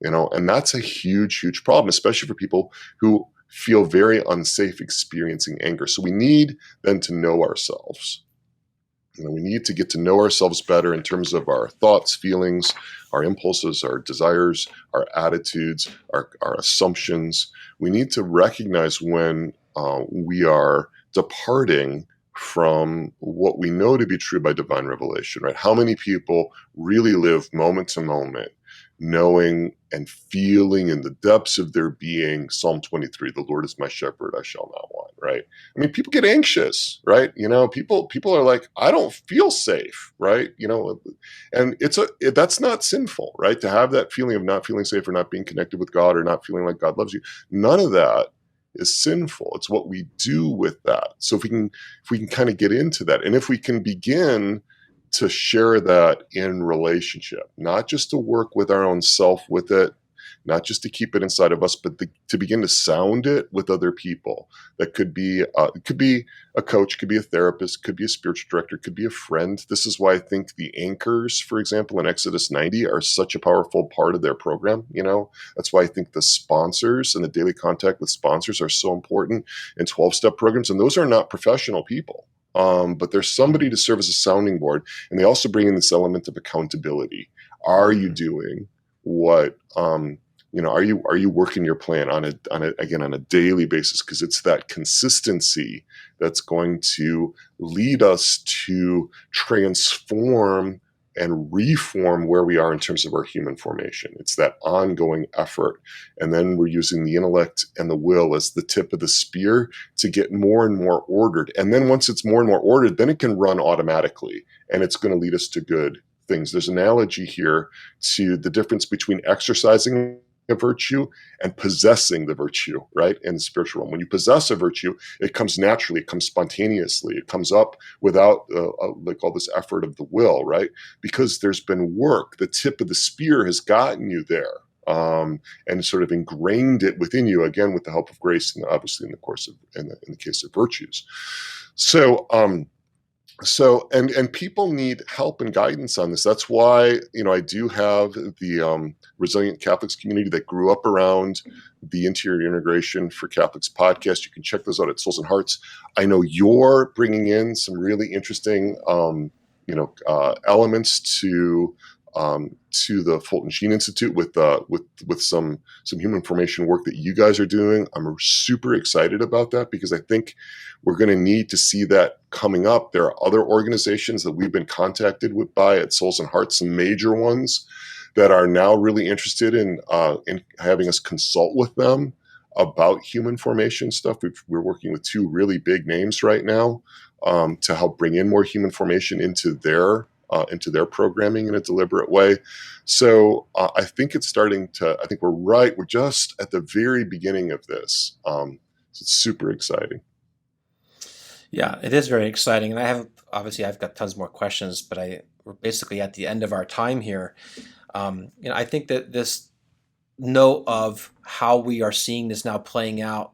and that's a huge, huge problem, especially for people who feel very unsafe experiencing anger. So we need then to know ourselves. We need to get to know ourselves better in terms of our thoughts, feelings, our impulses, our desires, our attitudes, our assumptions. We need to recognize when we are departing from what we know to be true by divine revelation, right? How many people really live moment to moment, knowing and feeling in the depths of their being, Psalm 23, the Lord is my shepherd, I shall not want, right? I mean, people get anxious, right? People are like, I don't feel safe, right? And that's not sinful, right? To have that feeling of not feeling safe or not being connected with God or not feeling like God loves you. None of that is sinful. It's what we do with that. So if we can kind of get into that, and if we can begin to share that in relationship, not just to work with our own self with it, not just to keep it inside of us, but to begin to sound it with other people. That could be it could be a coach, could be a therapist, could be a spiritual director, could be a friend. This is why I think the anchors, for example, in Exodus 90 are such a powerful part of their program. That's why I think the sponsors and the daily contact with sponsors are so important in 12-step programs. And those are not professional people. But there's somebody to serve as a sounding board, and they also bring in this element of accountability. Are you doing what are you working your plan on a daily basis? Because it's that consistency that's going to lead us to transform and reform where we are in terms of our human formation. It's that ongoing effort. And then we're using the intellect and the will as the tip of the spear to get more and more ordered. And then once it's more and more ordered, then it can run automatically, and it's going to lead us to good things. There's an analogy here to the difference between exercising a virtue and possessing the virtue, right? In the spiritual realm. When you possess a virtue, it comes naturally, it comes spontaneously, it comes up without like all this effort of the will, right? Because there's been work. The tip of the spear has gotten you there. And sort of ingrained it within you, again, with the help of grace, and obviously in the case of virtues. So, and people need help and guidance on this. That's why, I do have the Resilient Catholics community that grew up around the Interior Integration for Catholics podcast. You can check those out at Souls and Hearts. I know you're bringing in some really interesting, elements to the Fulton Sheen Institute with some human formation work that you guys are doing. I'm super excited about that because I think we're going to need to see that coming up. There are other organizations that we've been contacted by at Souls and Hearts, some major ones that are now really interested in having us consult with them about human formation stuff. We're working with two really big names right now to help bring in more human formation into their programming in a deliberate way. So I think it's starting to, I think we're just at the very beginning of this. So it's super exciting. Yeah, it is very exciting. And I've got tons more questions, but we're basically at the end of our time here. I think that this note of how we are seeing this now playing out,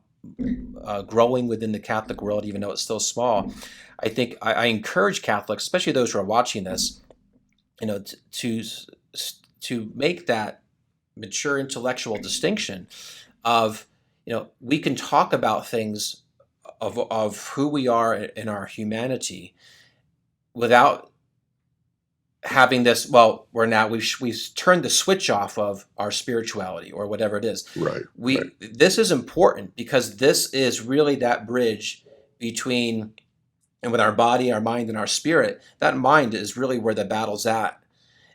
growing within the Catholic world, even though it's still small, I think I encourage Catholics, especially those who are watching this, to make that mature intellectual distinction of, we can talk about things of who we are in our humanity without having this, we've turned the switch off of our spirituality or whatever it is. Right. This is important because this is really that bridge between, and with our body, our mind, and our spirit. That mind is really where the battle's at.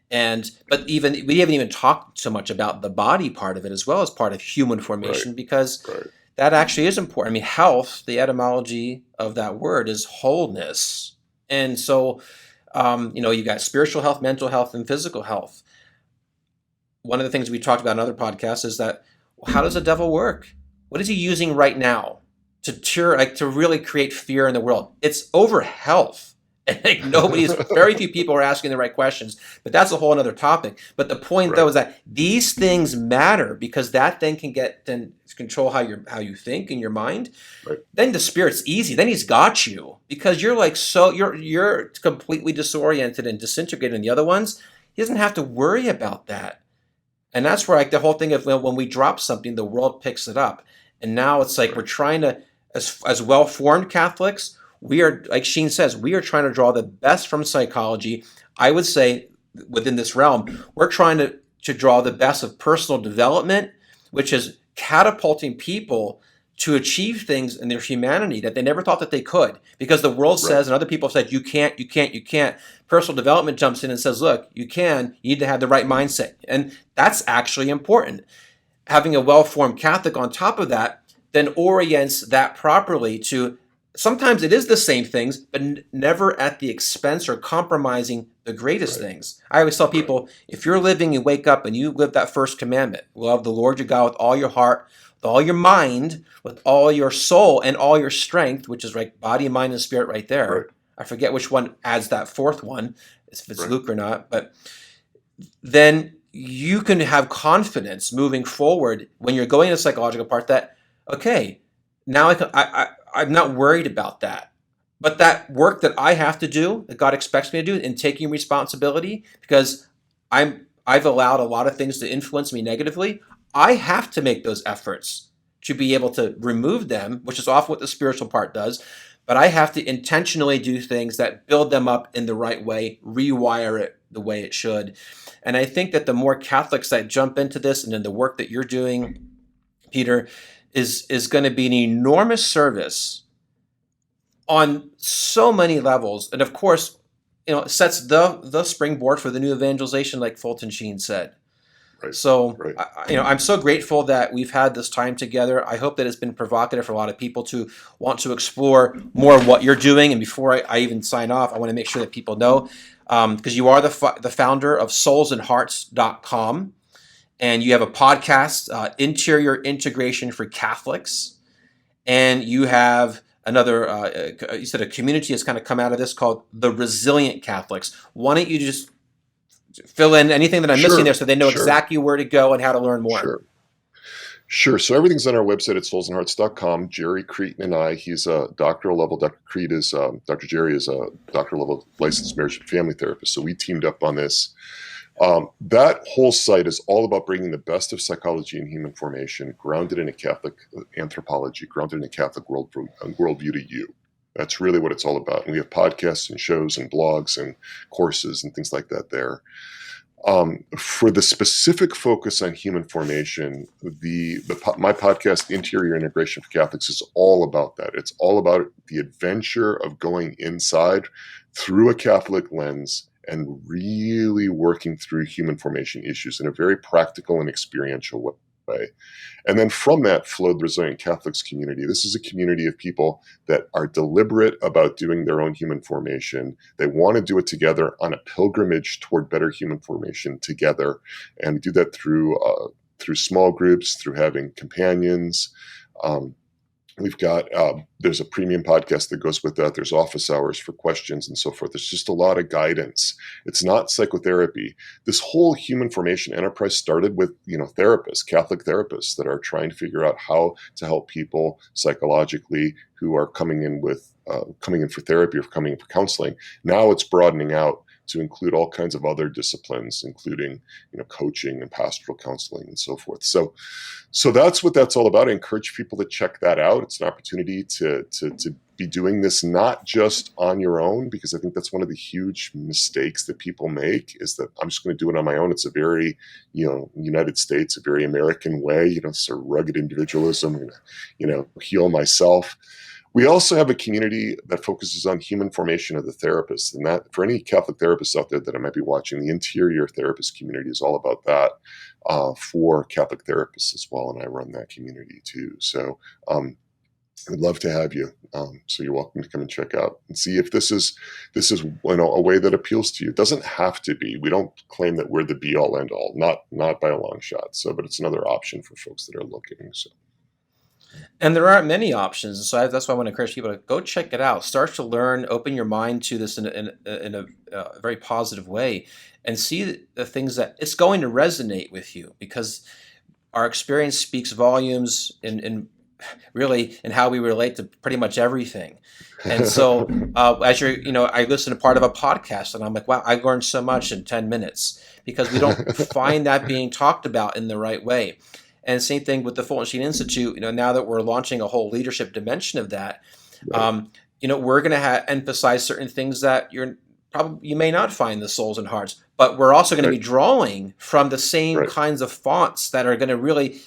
But we haven't even talked so much about the body part of it as well as part of human formation, because that actually is important. I mean, health, the etymology of that word is wholeness. And so, you got spiritual health, mental health, and physical health. One of the things we talked about in other podcasts is that, how does the devil work? What is he using right now to really create fear in the world? It's over health. And very few people are asking the right questions, but that's a whole other topic. But the point though is that these things matter because that then can control how you think in your mind. Right. Then the spirit's easy. Then he's got you because you're completely disoriented and disintegrated in the other ones. He doesn't have to worry about that. And that's where the whole thing of when we drop something, the world picks it up. And now it's like we're trying to, as well-formed Catholics, we are, like Sheen says, we are trying to draw the best from psychology. I would say within this realm, we're trying to draw the best of personal development, which is catapulting people to achieve things in their humanity that they never thought that they could, because the world says, and other people said, you can't. Personal development jumps in and says, look, you need to have the right mindset. And that's actually important. Having a well-formed Catholic on top of that then orients that properly to, sometimes it is the same things, but never at the expense or compromising the greatest things. I always tell people, if you're living, you wake up and you live that first commandment, love the Lord your God with all your heart, with all your mind, with all your soul, and all your strength, which is body, mind, and spirit right there. Right. I forget which one adds that fourth one, if it's Luke or not, but then you can have confidence moving forward when you're going to the psychological part that, okay, now I'm not worried about that. But that work that I have to do, that God expects me to do, in taking responsibility, because I've allowed a lot of things to influence me negatively, I have to make those efforts to be able to remove them, which is often what the spiritual part does. But I have to intentionally do things that build them up in the right way, rewire it the way it should. And I think that the more Catholics that jump into this, and then the work that you're doing, Peter, is going to be an enormous service on so many levels. And of course, it sets the springboard for the new evangelization, like Fulton Sheen said. Right. So, I'm so grateful that we've had this time together. I hope that it's been provocative for a lot of people to want to explore more of what you're doing. And before I even sign off, I want to make sure that people know, because you are the founder of soulsandhearts.com. and you have a podcast, Interior Integration for Catholics, and you have another, you said a community has kind of come out of this called the Resilient Catholics. Why don't you just fill in anything that I'm missing there so they know exactly where to go and how to learn more? Sure. So everything's on our website at soulsandhearts.com. Jerry Cretin and I, he's a doctoral level. Dr. Creed is, Dr. Jerry is a doctoral level licensed marriage and family therapist. So we teamed up on this. That whole site is all about bringing the best of psychology and human formation, grounded in a Catholic anthropology, grounded in a Catholic worldview to you. That's really what it's all about. And we have podcasts and shows and blogs and courses and things like that there. For the specific focus on human formation, my podcast, Interior Integration for Catholics, is all about that. It's all about the adventure of going inside through a Catholic lens and really working through human formation issues in a very practical and experiential way. And then from that flowed the Resilient Catholics community. This is a community of people that are deliberate about doing their own human formation. They want to do it together on a pilgrimage toward better human formation together. And we do that through small groups, through having companions. We've got, there's a premium podcast that goes with that. There's office hours for questions and so forth. There's just a lot of guidance. It's not psychotherapy. This whole human formation enterprise started with, therapists, Catholic therapists that are trying to figure out how to help people psychologically who are coming in for therapy or coming in for counseling. Now it's broadening out to include all kinds of other disciplines, including, coaching and pastoral counseling and so forth. So that's what that's all about. I encourage people to check that out. It's an opportunity to be doing this not just on your own, because I think that's one of the huge mistakes that people make, is that I'm just going to do it on my own. It's a very, United States, a very American way, sort of rugged individualism, heal myself. We also have a community that focuses on human formation of the therapists, and that, for any Catholic therapists out there that I might be watching, the Interior Therapist community is all about that for Catholic therapists as well, and I run that community too. So I'd love to have you. So you're welcome to come and check out and see if this is a way that appeals to you. It doesn't have to be. We don't claim that we're the be all end all, not by a long shot. So, but it's another option for folks that are looking. So. And there aren't many options, so that's why I want to encourage people to go check it out. Start to learn, open your mind to this in a very positive way, and see the things that it's going to resonate with you, because our experience speaks volumes in how we relate to pretty much everything. And so as I listen to part of a podcast and I'm like, wow, I learned so much in 10 minutes, because we don't find that being talked about in the right way. And same thing with the Fulton Sheen Institute. Now that we're launching a whole leadership dimension of that, right. We're going to emphasize certain things that you may not find in the Souls and Hearts, but we're also going to be drawing from the same kinds of fonts that are going to really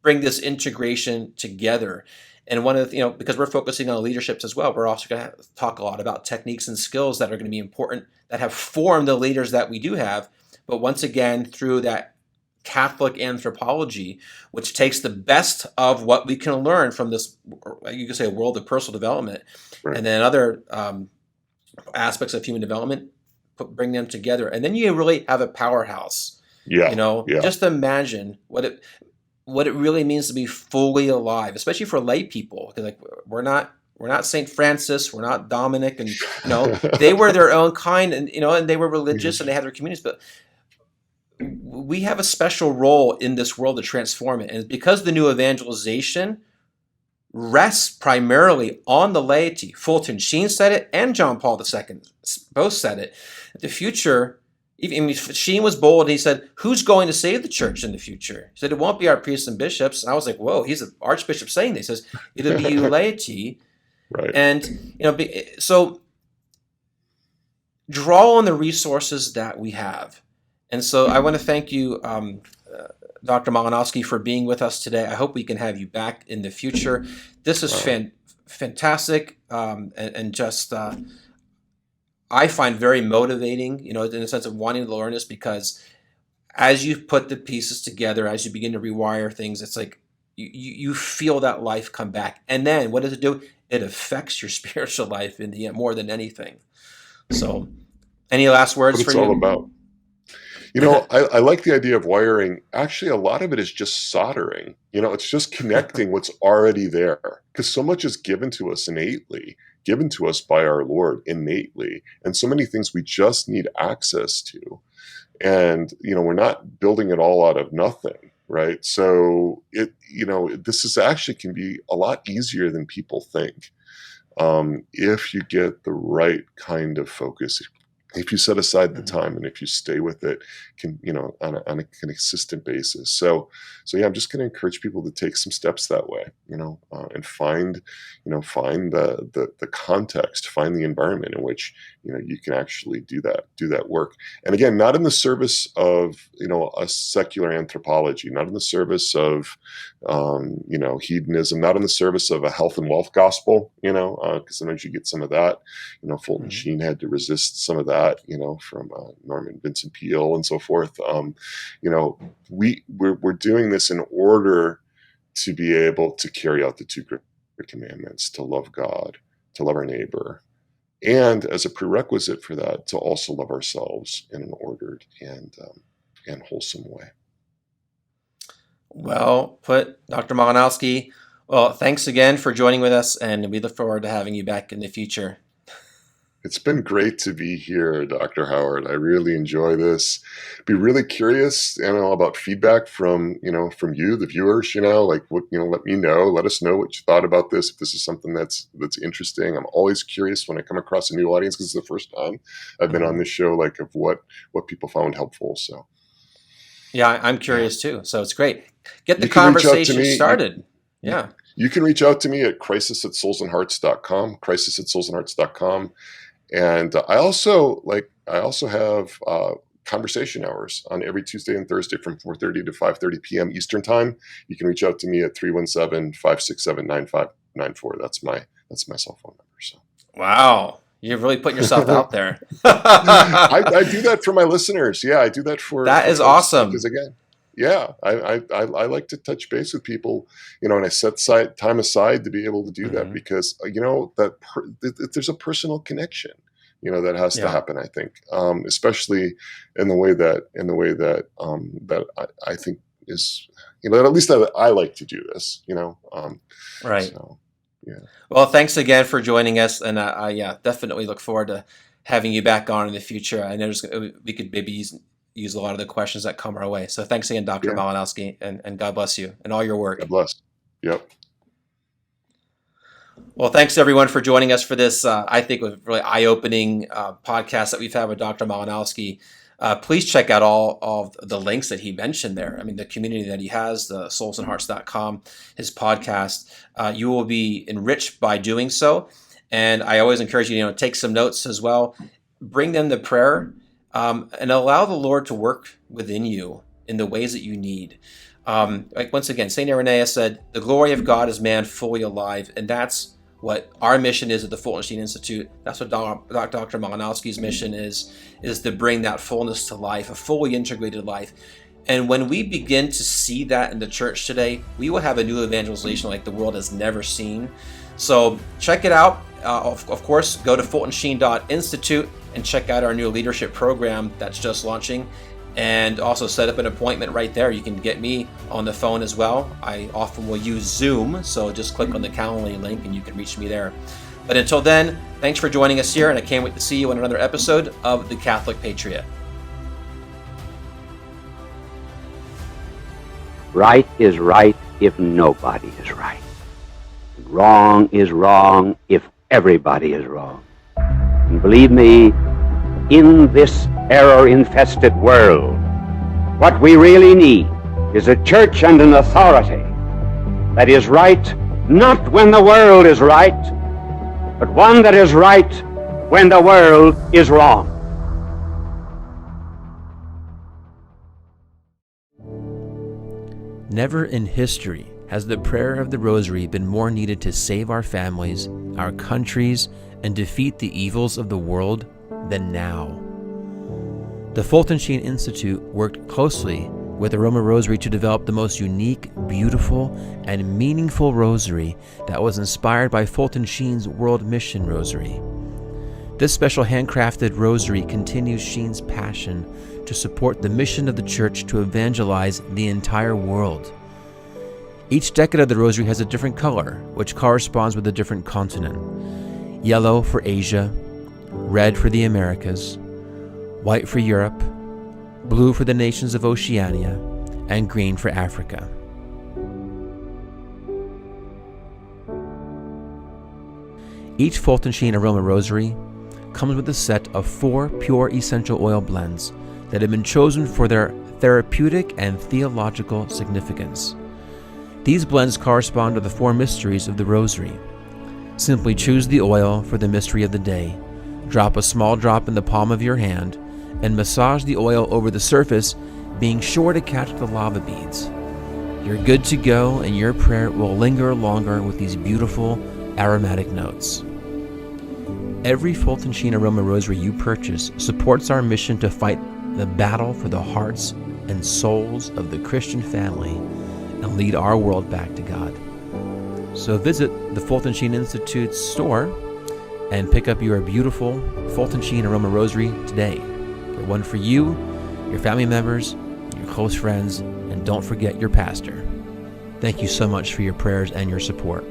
bring this integration together. And one of the, because we're focusing on leaderships as well, we're also going to talk a lot about techniques and skills that are going to be important, that have formed the leaders that we do have. But once again, through that Catholic anthropology, which takes the best of what we can learn from this, you could say, a world of personal development, and then other aspects of human development, bring them together, and then you really have a powerhouse. Just imagine what it really means to be fully alive, especially for lay people, because we're not St. Francis, we're not Dominic, and they were their own kind, and and they were religious and they had their communities, but we have a special role in this world to transform it. And because the new evangelization rests primarily on the laity, Fulton Sheen said it and John Paul II both said it. The future, Sheen was bold, and he said, who's going to save the church in the future? He said, it won't be our priests and bishops. And I was like, whoa, he's an archbishop saying this. He says, it'll be you laity. Right. And, so draw on the resources that we have. And so I want to thank you, Dr. Malinoski, for being with us today. I hope we can have you back in the future. This is fantastic, and just I find very motivating, in the sense of wanting to learn this, because as you put the pieces together, as you begin to rewire things, it's like you feel that life come back. And then what does it do? It affects your spiritual life in the end more than anything. So any last words for you? What it's all about. I like the idea of wiring. Actually, a lot of it is just soldering. It's just connecting what's already there, because so much is given to us innately, given to us by our Lord innately, and so many things we just need access to. And, we're not building it all out of nothing, right? So this is actually can be a lot easier than people think, if you get the right kind of focus. If you set aside the time and if you stay with it, on a consistent basis. So yeah, I'm just going to encourage people to take some steps that way, and find the context, find the environment in which, you can actually do that work. And again, not in the service of, a secular anthropology, not in the service of, hedonism, not in the service of a health and wealth gospel, because sometimes you get some of that. Fulton Sheen had to resist some of that, from Norman Vincent Peale and so forth. We're doing this in order to be able to carry out the two great commandments, to love God, to love our neighbor, and as a prerequisite for that, to also love ourselves in an ordered and wholesome way. Well put, Dr. Malinoski. Well, thanks again for joining with us, and we look forward to having you back in the future. It's been great to be here, Dr. Howard. I really enjoy this. Be really curious, about feedback from you, the viewers, let me know, let us know what you thought about this. If this is something that's interesting. I'm always curious when I come across a new audience, because it's the first time I've been on this show, of what people found helpful. So yeah, I'm curious too. So it's great. Get the conversation started. Yeah. You can reach out to me at crisis@soulsandhearts.com, crisis@soulsandhearts.com. And I also have conversation hours on every Tuesday and Thursday from 4:30 to 5:30 p.m. Eastern time. You can reach out to me at 317-567-9594. That's my cell phone number. So wow, you're really putting yourself out there. I do that for my listeners. Yeah, I do that for that is awesome. Because again, yeah, I like to touch base with people, and I set time aside to be able to do that, because there's a personal connection, that has to happen. I think, especially in the way that I think is, at least I like to do this, right. So, yeah. Well, thanks again for joining us, and I definitely look forward to having you back on in the future. I know we could maybe use a lot of the questions that come our way. So thanks again, Dr. Malinoski, and God bless you and all your work. God bless. Yep. Well, thanks everyone for joining us for this, I think, was really eye-opening podcast that we've had with Dr. Malinoski. Please check out all of the links that he mentioned there. I mean, the community that he has, the soulsandhearts.com, his podcast. You will be enriched by doing so. And I always encourage you, to take some notes as well. Bring them to prayer. And allow the Lord to work within you in the ways that you need. Once again, St. Irenaeus said, the glory of God is man fully alive. And that's what our mission is at the Fulton Sheen Institute. That's what Dr. Malinoski's mission is to bring that fullness to life, a fully integrated life. And when we begin to see that in the church today, we will have a new evangelization like the world has never seen. So check it out. Of course, go to fultonsheen.institute and check out our new leadership program that's just launching, and also set up an appointment right there. You can get me on the phone as well. I often will use Zoom, so just click on the Calendly link and you can reach me there. But until then, thanks for joining us here, and I can't wait to see you on another episode of The Catholic Patriot. Right is right if nobody is right. And wrong is wrong if everybody is wrong. And believe me, in this error-infested world, what we really need is a church and an authority that is right not when the world is right, but one that is right when the world is wrong. Never in history has the prayer of the Rosary been more needed to save our families, our countries, and defeat the evils of the world than now. The Fulton Sheen Institute worked closely with the Roman Rosary to develop the most unique, beautiful, and meaningful rosary that was inspired by Fulton Sheen's World Mission Rosary. This special handcrafted rosary continues Sheen's passion to support the mission of the Church to evangelize the entire world. Each decade of the Rosary has a different color, which corresponds with a different continent. Yellow for Asia, red for the Americas, white for Europe, blue for the nations of Oceania, and green for Africa. Each Fulton Sheen Aroma Rosary comes with a set of 4 pure essential oil blends that have been chosen for their therapeutic and theological significance. These blends correspond to the 4 mysteries of the Rosary. Simply choose the oil for the mystery of the day, drop a small drop in the palm of your hand, and massage the oil over the surface, being sure to catch the lava beads. You're good to go, and your prayer will linger longer with these beautiful aromatic notes. Every Fulton Sheen Aroma Rosary you purchase supports our mission to fight the battle for the hearts and souls of the Christian family and lead our world back to God. So visit the Fulton Sheen Institute's store and pick up your beautiful Fulton Sheen Aroma Rosary today. Get one for you, your family members, your close friends, and don't forget your pastor. Thank you so much for your prayers and your support.